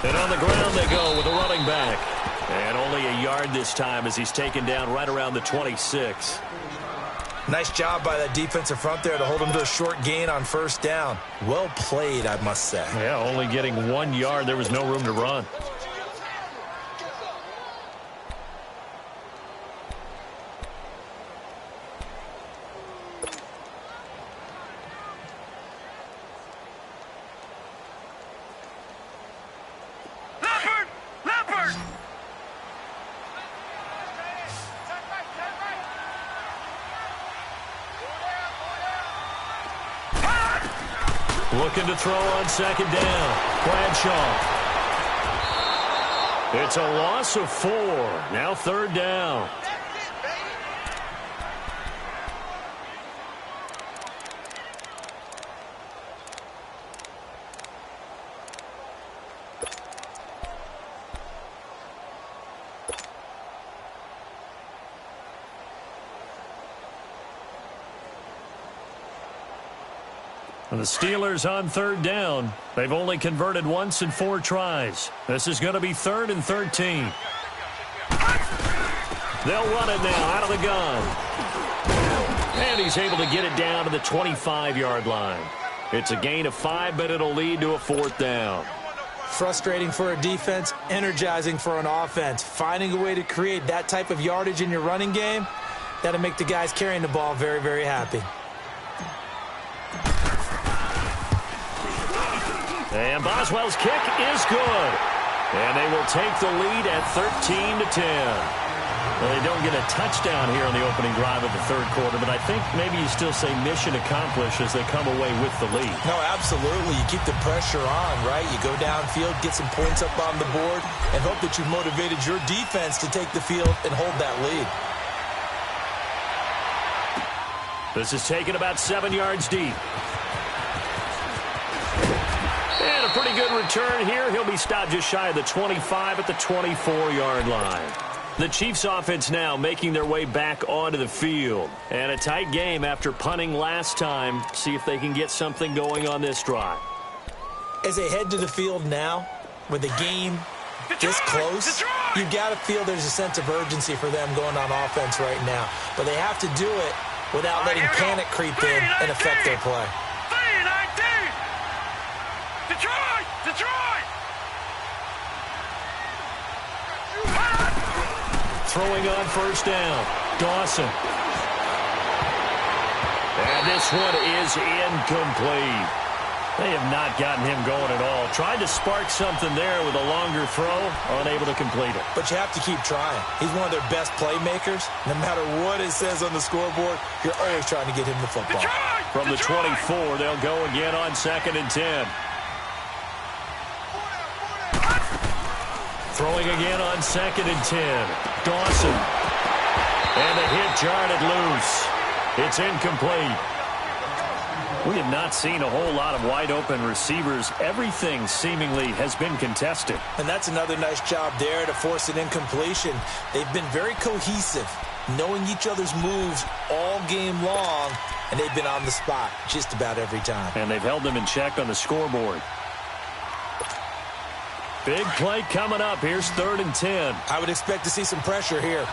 And on the ground they go with a running back. And only a yard this time as he's taken down right around the 26. Nice job by that defensive front there to hold him to a short gain on 1st down. Well played, I must say. Yeah, only getting 1 yard. There was no room to run. Looking to throw on 2nd down. Bradshaw. It's a loss of 4. Now 3rd down. And the Steelers on 3rd down. They've only converted once in 4 tries. This is going to be 3rd and 13. They'll run it now out of the gun. And he's able to get it down to the 25-yard line. It's a gain of 5, but it'll lead to a 4th down. Frustrating for a defense, energizing for an offense. Finding a way to create that type of yardage in your running game, that'll make the guys carrying the ball very, very happy. And Boswell's kick is good. And they will take the lead at 13-10. Well, they don't get a touchdown here on the opening drive of the 3rd quarter, but I think maybe you still say mission accomplished as they come away with the lead. No, absolutely. You keep the pressure on, right? You go downfield, get some points up on the board, and hope that you've motivated your defense to take the field and hold that lead. This is taken about 7 yards deep. And a pretty good return here. He'll be stopped just shy of the 25 at the 24-yard line. The Chiefs offense now making their way back onto the field. And a tight game after punting last time. See if they can get something going on this drive. As they head to the field now, with the game this close, you got to feel there's a sense of urgency for them going on offense right now. But they have to do it without letting panic creep in and affect their play. Throwing on 1st down. Dawson. And this one is incomplete. They have not gotten him going at all. Tried to spark something there with a longer throw. Unable to complete it. But you have to keep trying. He's one of their best playmakers. No matter what it says on the scoreboard, you're always trying to get him the football. From the 24, they'll go again on 2nd and 10. Throwing again on 2nd and 10. Dawson. And the hit jarred it loose. It's incomplete. We have not seen a whole lot of wide-open receivers. Everything seemingly has been contested. And that's another nice job there to force an incompletion. They've been very cohesive, knowing each other's moves all game long, and they've been on the spot just about every time. And they've held them in check on the scoreboard. Big play coming up. Here's 3rd and 10. I would expect to see some pressure here.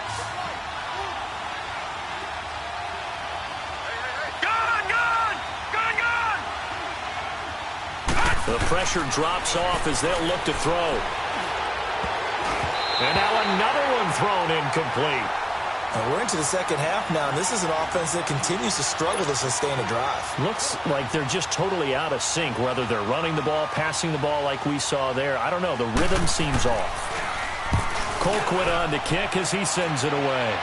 The pressure drops off as they'll look to throw. And now another one thrown incomplete. And we're into the second half now, and this is an offense that continues to struggle to sustain a drive. Looks like they're just totally out of sync, whether they're running the ball, passing the ball like we saw there. I don't know. The rhythm seems off. Colquitt on the kick as he sends it away.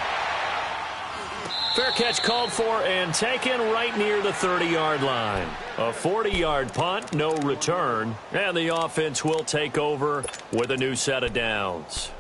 Fair catch called for and taken right near the 30-yard line. A 40-yard punt, no return, and the offense will take over with a new set of downs.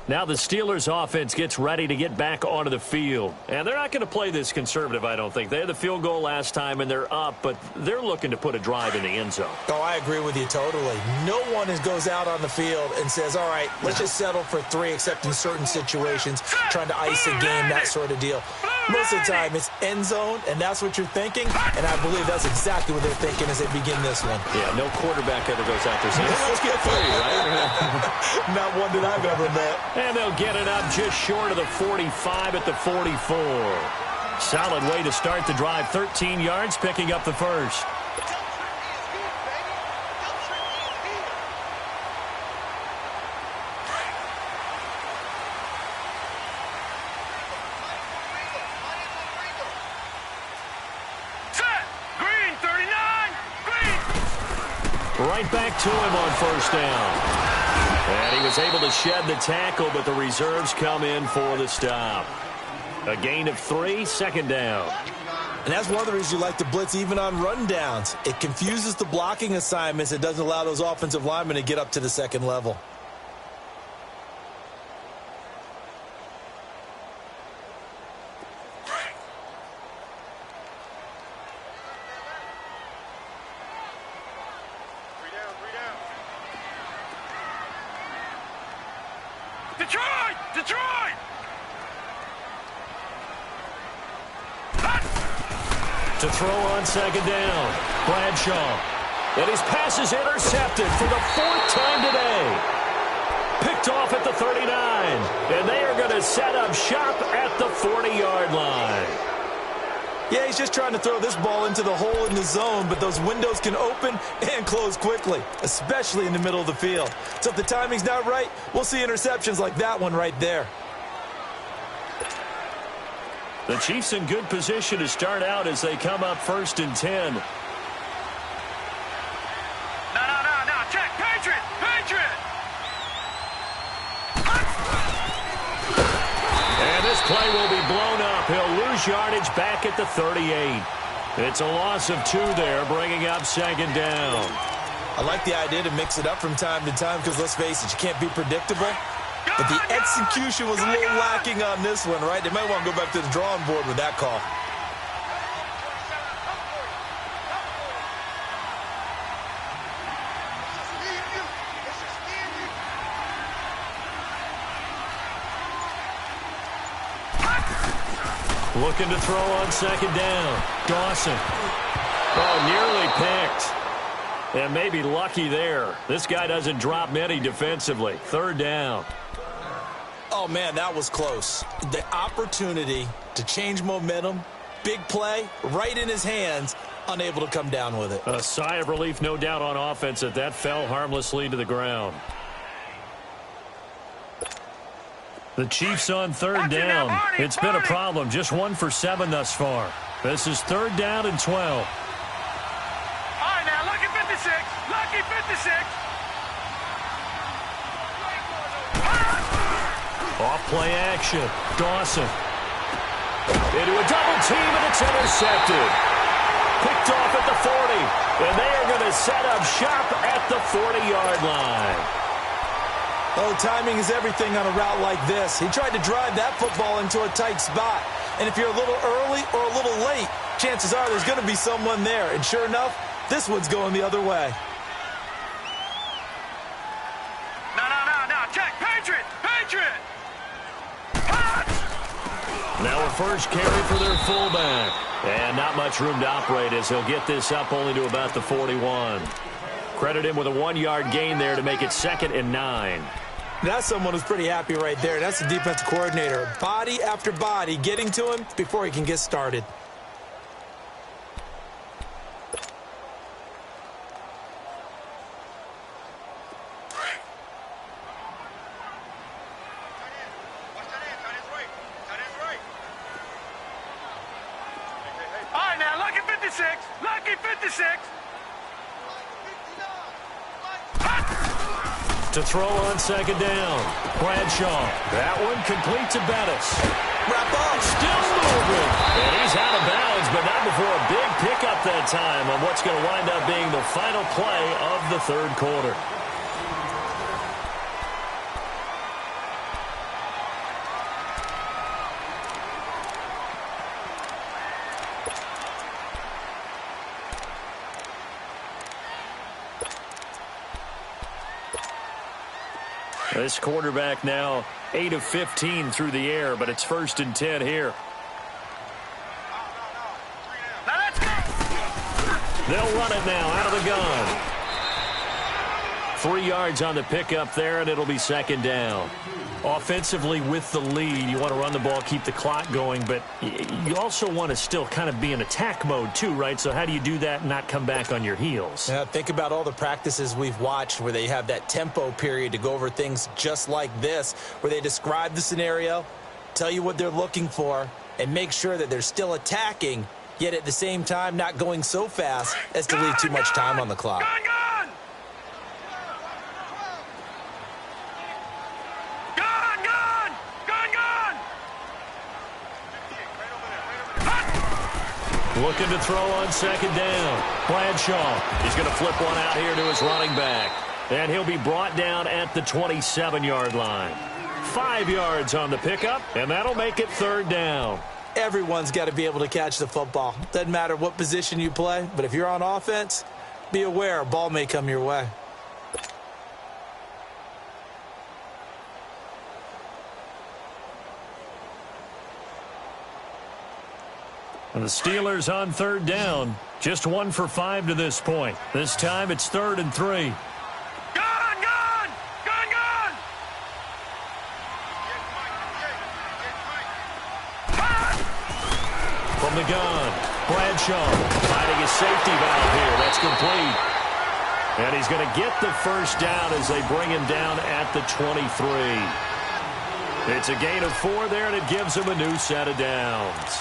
Now the Steelers offense gets ready to get back onto the field. And they're not going to play this conservative, I don't think. They had the field goal last time, and they're up, but they're looking to put a drive in the end zone. Oh, I agree with you totally. No one goes out on the field and says, all right, let's just settle for 3, except in certain situations, trying to ice a game, that sort of deal. Most of the time, it's end zone, and that's what you're thinking, and I believe that's exactly what they're thinking as they begin this one. Yeah, no quarterback ever goes out there saying, let's get 3, right? Not one that I've ever met. And they'll get it up just short of the 45 at the 44. Solid way to start the drive. 13 yards, picking up the first. Right back to him on first down. And he was able to shed the tackle, but the reserves come in for the stop. A gain of 3, 2nd down. And that's one of the reasons you like to blitz even on run downs. It confuses the blocking assignments. It doesn't allow those offensive linemen to get up to the second level. Detroit! To throw on 2nd down, Bradshaw. And his pass is intercepted for the 4th time today. Picked off at the 39. And they are going to set up shop at the 40-yard line. Yeah, he's just trying to throw this ball into the hole in the zone, but those windows can open and close quickly, especially in the middle of the field. So if the timing's not right, we'll see interceptions like that one right there. The Chiefs in good position to start out as they come up 1st and 10. No. Check. Patriot! And this play will be blown up. He'll lose yardage back at the 38. It's a loss of 2 there, bringing up 2nd down. I like the idea to mix it up from time to time because, let's face it, you can't be predictable. But the execution was a little lacking on this one, right? They might want to go back to the drawing board with that call. Looking to throw on 2nd down. Dawson. Oh, nearly picked. And maybe lucky there. This guy doesn't drop many defensively. 3rd down. Oh, man, that was close. The opportunity to change momentum, big play, right in his hands, unable to come down with it. A sigh of relief, no doubt, on offense that fell harmlessly to the ground. The Chiefs on 3rd down. It's been a problem. Just 1 for 7 thus far. This is 3rd down and 12. All right, now, lucky 56. Lucky 56. Off play action. Dawson. Into a double team, and it's intercepted. Picked off at the 40. And they are going to set up shop at the 40-yard line. Oh, timing is everything on a route like this. He tried to drive that football into a tight spot. And if you're a little early or a little late, chances are there's going to be someone there. And sure enough, this one's going the other way. No. Check. Patriot. Now a first carry for their fullback. And not much room to operate as he'll get this up only to about the 41. Credit him with a 1-yard gain there to make it 2nd and 9. That's someone who's pretty happy right there. That's the defensive coordinator. Body after body getting to him before he can get started. All right, now, lucky 56. To throw on 2nd down. Bradshaw. That one complete to Bettis. Wrap up. Still moving. And he's out of bounds, but not before a big pickup that time on what's going to wind up being the final play of the 3rd quarter. This quarterback now 8 of 15 through the air, but it's 1st and 10 here. Now let's go. They'll run it now out of the gun. 3 yards on the pickup there, and it'll be 2nd down. Offensively with the lead, you want to run the ball, keep the clock going, but you also want to still kind of be in attack mode too, right? So how do you do that and not come back on your heels? Yeah, think about all the practices we've watched where they have that tempo period to go over things just like this, where they describe the scenario, tell you what they're looking for, and make sure that they're still attacking, yet at the same time not going so fast as to leave too much time on the clock. Gun! Looking to throw on 2nd down. Bradshaw. He's going to flip one out here to his running back. And he'll be brought down at the 27-yard line. 5 yards on the pickup, and that'll make it 3rd down. Everyone's got to be able to catch the football. Doesn't matter what position you play, but if you're on offense, be aware a ball may come your way. And the Steelers on 3rd down. Just 1 for 5 to this point. This time it's 3rd and 3. From the gun, Bradshaw finding his safety valve here. That's complete. And he's going to get the 1st down as they bring him down at the 23. It's a gain of 4 there, and it gives him a new set of downs.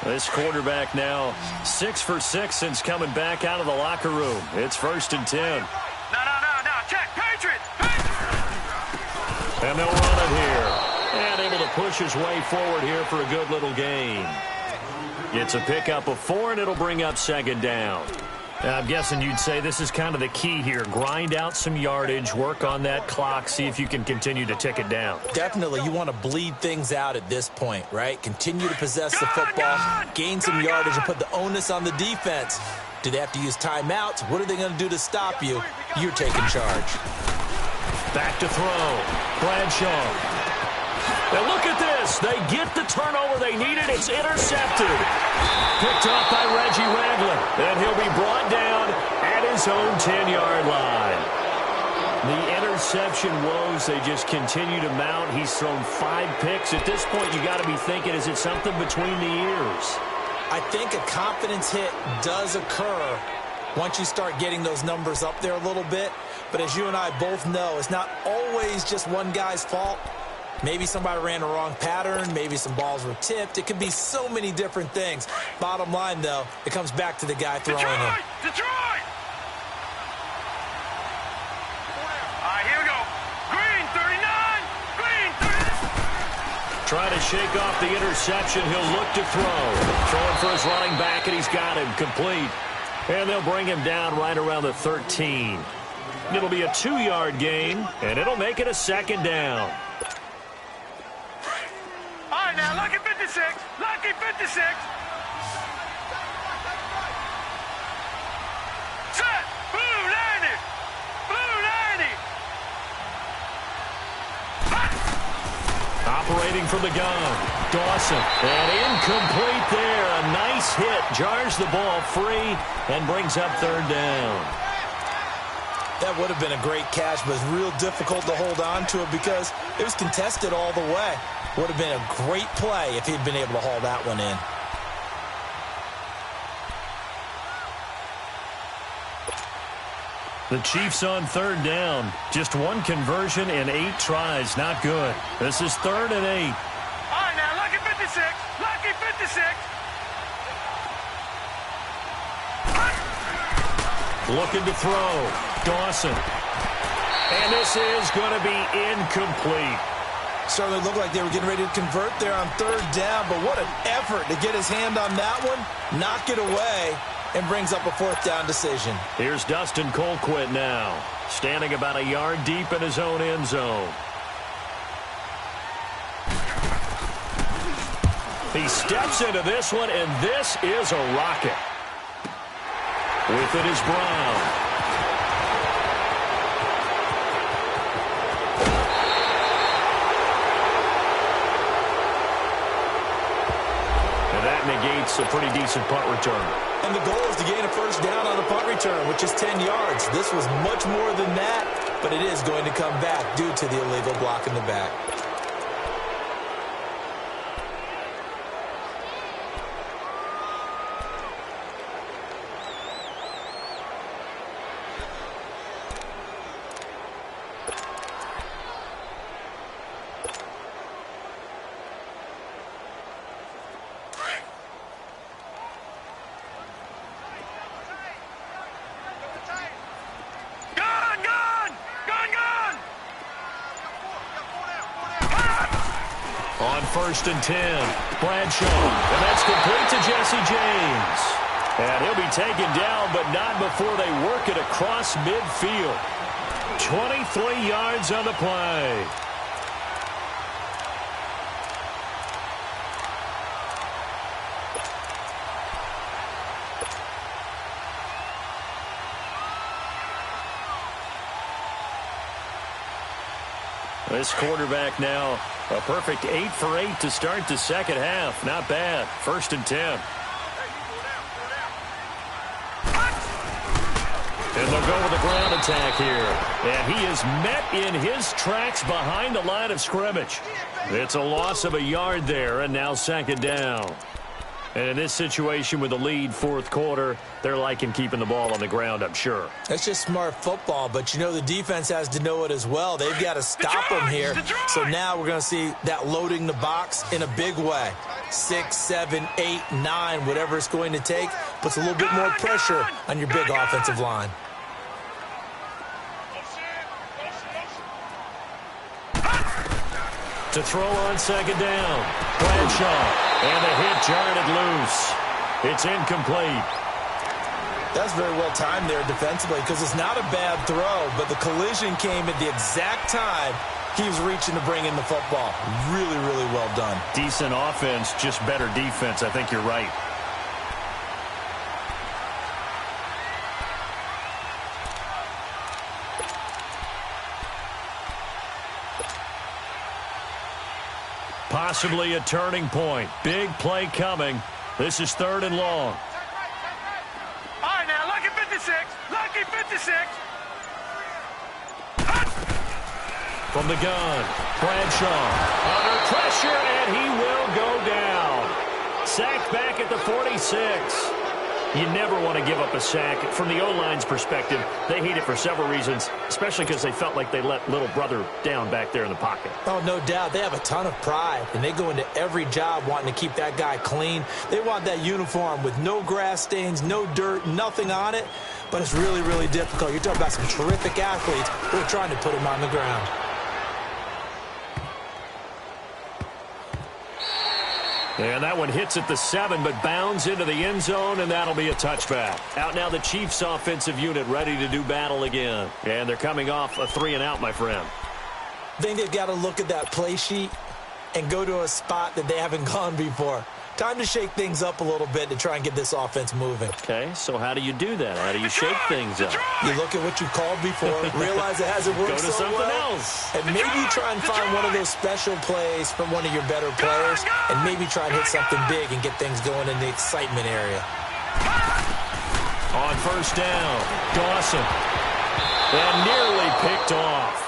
This quarterback now 6 for 6 since coming back out of the locker room. It's 1st and 10. No. Check. Patriot. And they'll run it here. And able to push his way forward here for a good little gain. It's a pickup of 4, and it'll bring up 2nd down. I'm guessing you'd say this is kind of the key here. Grind out some yardage, work on that clock, see if you can continue to tick it down. Definitely, you want to bleed things out at this point, right? Continue to possess the football, gain some yardage, and put the onus on the defense. Do they have to use timeouts? What are they going to do to stop you? You're taking charge. Back to throw. Bradshaw. Now look at this. They get the turnover they needed. It's intercepted. Picked up by Reggie Ragland. And he'll be brought down at his own 10-yard line. The interception woes, they just continue to mount. He's thrown 5 picks. At this point, you got to be thinking, is it something between the ears? I think a confidence hit does occur once you start getting those numbers up there a little bit. But as you and I both know, it's not always just one guy's fault. Maybe somebody ran the wrong pattern. Maybe some balls were tipped. It could be so many different things. Bottom line, though, it comes back to the guy throwing them. Detroit! Trying to shake off the interception. He'll look to throw. Throwing for his running back, and he's got him complete. And they'll bring him down right around the 13. It'll be a 2-yard gain, and it'll make it a second down. All right, now, lucky 56. Lucky 56. Set. Blue 90. Blue 90. Operating from the gun, Dawson. And incomplete there. A nice hit. Jars the ball free and brings up third down. That would have been a great catch, but it's real difficult to hold on to it because it was contested all the way. Would have been a great play if he'd been able to haul that one in. The Chiefs on third down. Just one conversion in 8 tries. Not good. This is 3rd and 8. All right, now, lucky 56. Lucky 56. Looking to throw. Dawson. And this is going to be incomplete. Certainly looked like they were getting ready to convert there on third down, but what an effort to get his hand on that one, knock it away, and brings up a 4th down decision. Here's Dustin Colquitt now, standing about a yard deep in his own end zone. He steps into this one, and this is a rocket. With it is Brown. Negates a pretty decent punt return. And the goal is to gain a 1st down on the punt return, which is 10 yards. This was much more than that, but it is going to come back due to the illegal block in the back. On 1st and 10, Bradshaw, and that's complete to Jesse James. And he'll be taken down, but not before they work it across midfield. 23 yards on the play. This quarterback now, a perfect 8 for 8 to start the second half. Not bad. 1st and 10. And they'll go with a ground attack here. And he is met in his tracks behind the line of scrimmage. It's a loss of a yard there, and now 2nd down. And in this situation with the lead 4th quarter, they're liking keeping the ball on the ground, I'm sure. That's just smart football, but you know the defense has to know it as well. They've got to stop them here. So now we're going to see that loading the box in a big way. 6, 7, 8, 9, whatever it's going to take, puts a little bit more pressure on your big offensive line. To throw on 2nd down, Bradshaw. And the hit jarred loose. It's incomplete. That's very well timed there defensively because it's not a bad throw, but the collision came at the exact time he was reaching to bring in the football. Really, really well done. Decent offense, just better defense. I think you're right. Possibly a turning point. Big play coming. This is 3rd and long. All right, now, lucky 56. Lucky 56. From the gun, Bradshaw under pressure, and he will go down. Sacked back at the 46. You never want to give up a sack. From the O-line's perspective, they hate it for several reasons, especially because they felt like they let little brother down back there in the pocket. Oh, no doubt. They have a ton of pride, and they go into every job wanting to keep that guy clean. They want that uniform with no grass stains, no dirt, nothing on it, but it's really, really difficult. You're talking about some terrific athletes who are trying to put him on the ground. And that one hits at the 7, but bounds into the end zone, and that'll be a touchback. Out now the Chiefs offensive unit ready to do battle again. And they're coming off a 3-and-out, my friend. I think they've got to look at that play sheet and go to a spot that they haven't gone before. Time to shake things up a little bit to try and get this offense moving. Okay, so how do you do that? How do you shake things up? You look at what you called before, realize it hasn't worked Go to so something well, else. and maybe try and find one of those special plays from one of your better players, and maybe try and hit something big and get things going in the excitement area. On first down, Dawson. And nearly picked off.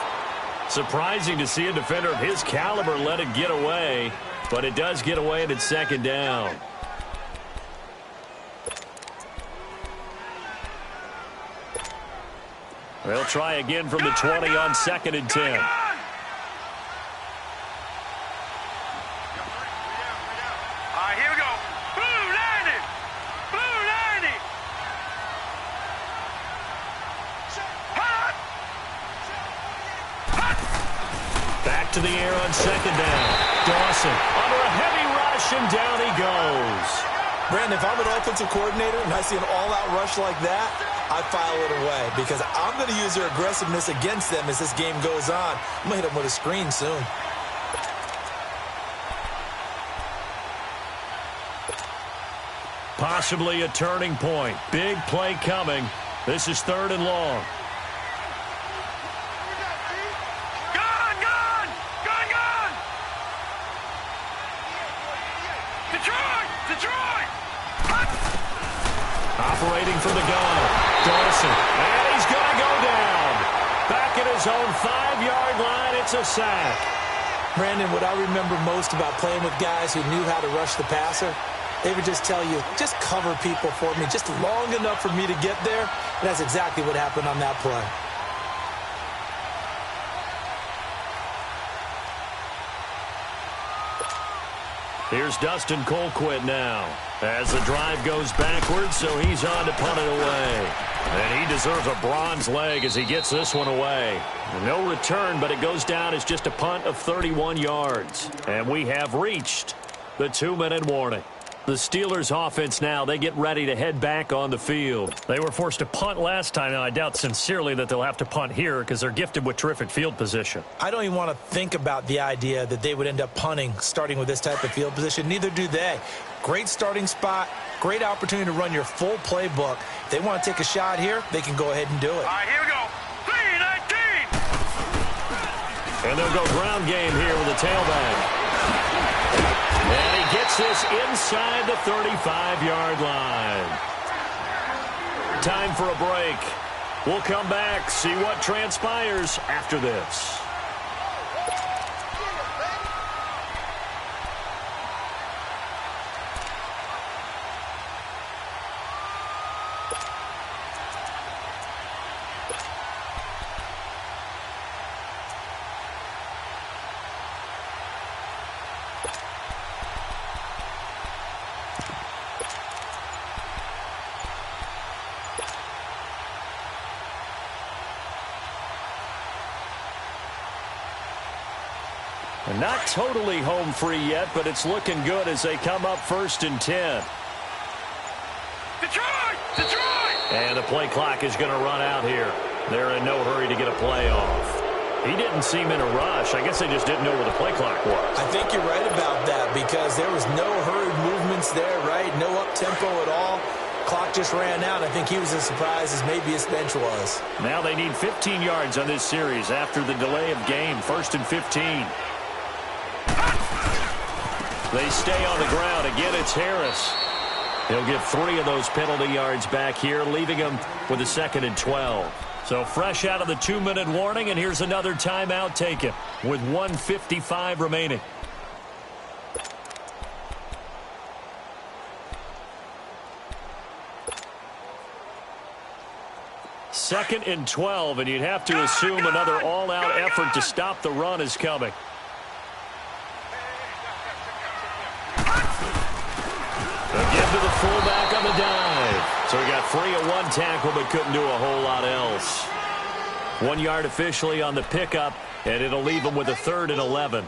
Surprising to see a defender of his caliber let it get away, but it does get away and it's second down. They'll try again from the 20 on 2nd and 10. All right, here we go. Blue 90. Blue 90. Hot. Back to the air on 2nd down. Dawson under a heavy rush, and down he goes. Brandon, if I'm an offensive coordinator and I see an all-out rush like that, I file it away because I'm going to use their aggressiveness against them as this game goes on. I'm going to hit them with a screen soon. Possibly a turning point. Big play coming. This is 3rd and long. Operating from the gun, Dawson, and he's going to go down. Back at his own 5-yard line, it's a sack. Brandon, what I remember most about playing with guys who knew how to rush the passer, they would just tell you, just cover people for me, just long enough for me to get there. And that's exactly what happened on that play. Here's Dustin Colquitt now as the drive goes backwards, so he's on to punt it away. And he deserves a bronze leg as he gets this one away. No return, but it goes down as just a punt of 31 yards. And we have reached the 2-minute warning. The Steelers offense now, they get ready to head back on the field. They were forced to punt last time. Now, I doubt sincerely that they'll have to punt here because they're gifted with terrific field position. I don't even want to think about the idea that they would end up punting starting with this type of field position. Neither do they. Great starting spot, great opportunity to run your full playbook. If they want to take a shot here, they can go ahead and do it. All right, here we go. 3-19. And they'll go ground game here with a tailback. And he gets this inside the 35-yard line. Time for a break. We'll come back, see what transpires after this. Not totally home free yet, but it's looking good as they come up 1st and 10. Detroit! Detroit! And the play clock is going to run out here. They're in no hurry to get a play off. He didn't seem in a rush. I guess they just didn't know where the play clock was. I think you're right about that because there was no hurried movements there, right? No up-tempo at all. Clock just ran out. I think he was as surprised as maybe his bench was. Now they need 15 yards on this series after the delay of game. 1st and 15. They stay on the ground. Again, it's Harris. He'll get 3 of those penalty yards back here, leaving him with a 2nd and 12. So fresh out of the 2-minute warning, and here's another timeout taken with 1:55 remaining. Second and 12, and you'd have to assume another all-out effort to stop the run is coming. Again to the fullback on the dive. So he got free of 1 tackle but couldn't do a whole lot else. 1 yard officially on the pickup, and it'll leave him with a 3rd and 11.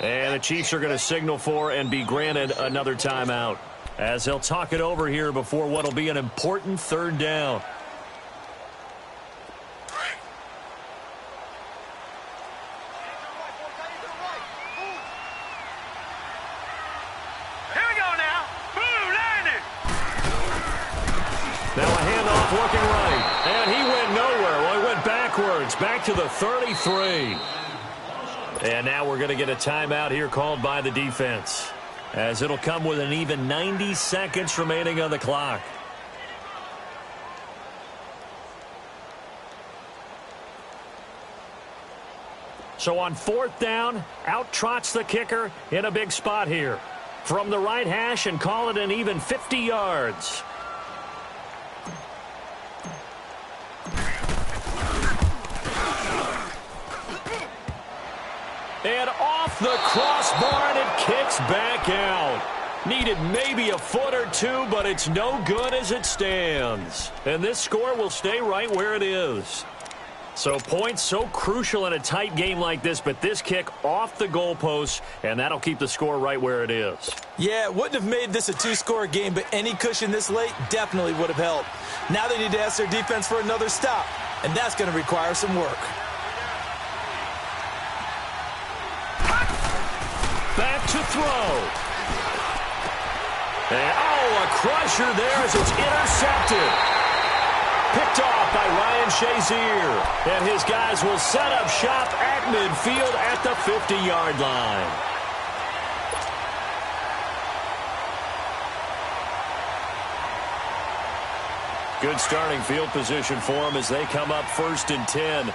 And the Chiefs are going to signal for and be granted another timeout, as they'll talk it over here before what will be an important third down. Here we go now. Boom, landed. Now a handoff looking right. And he went nowhere. Well, he went backwards, back to the 33. And now we're going to get a timeout here called by the defense, as it'll come with an even 90 seconds remaining on the clock. So on fourth down, out trots the kicker in a big spot here. From the right hash, and call it an even 50 yards. And off the crossbar, and it kicks back out. Needed maybe a foot or two, but it's no good as it stands. And this score will stay right where it is. So points so crucial in a tight game like this, but this kick off the goalpost, and that'll keep the score right where it is. Yeah, it wouldn't have made this a two-score game, but any cushion this late definitely would have helped. Now they need to ask their defense for another stop, and that's going to require some work. Back to throw. And, a crusher there as it's intercepted. Picked off by Ryan Shazier. And his guys will set up shop at midfield at the 50-yard line. Good starting field position for them as they come up 1st and 10.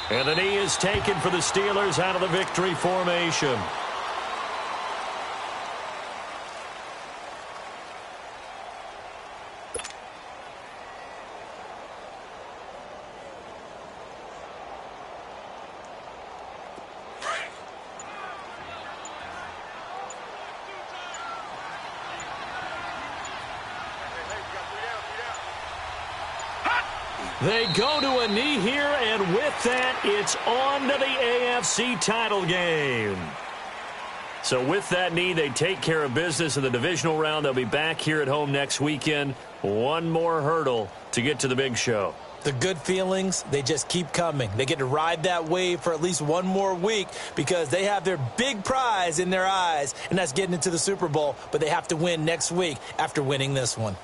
And the knee is taken for the Steelers out of the victory formation. They go to a knee here, and with that, it's on to the AFC title game. So with that knee, they take care of business in the divisional round. They'll be back here at home next weekend. One more hurdle to get to the big show. The good feelings, they just keep coming. They get to ride that wave for at least one more week because they have their big prize in their eyes, and that's getting into the Super Bowl, but they have to win next week after winning this one.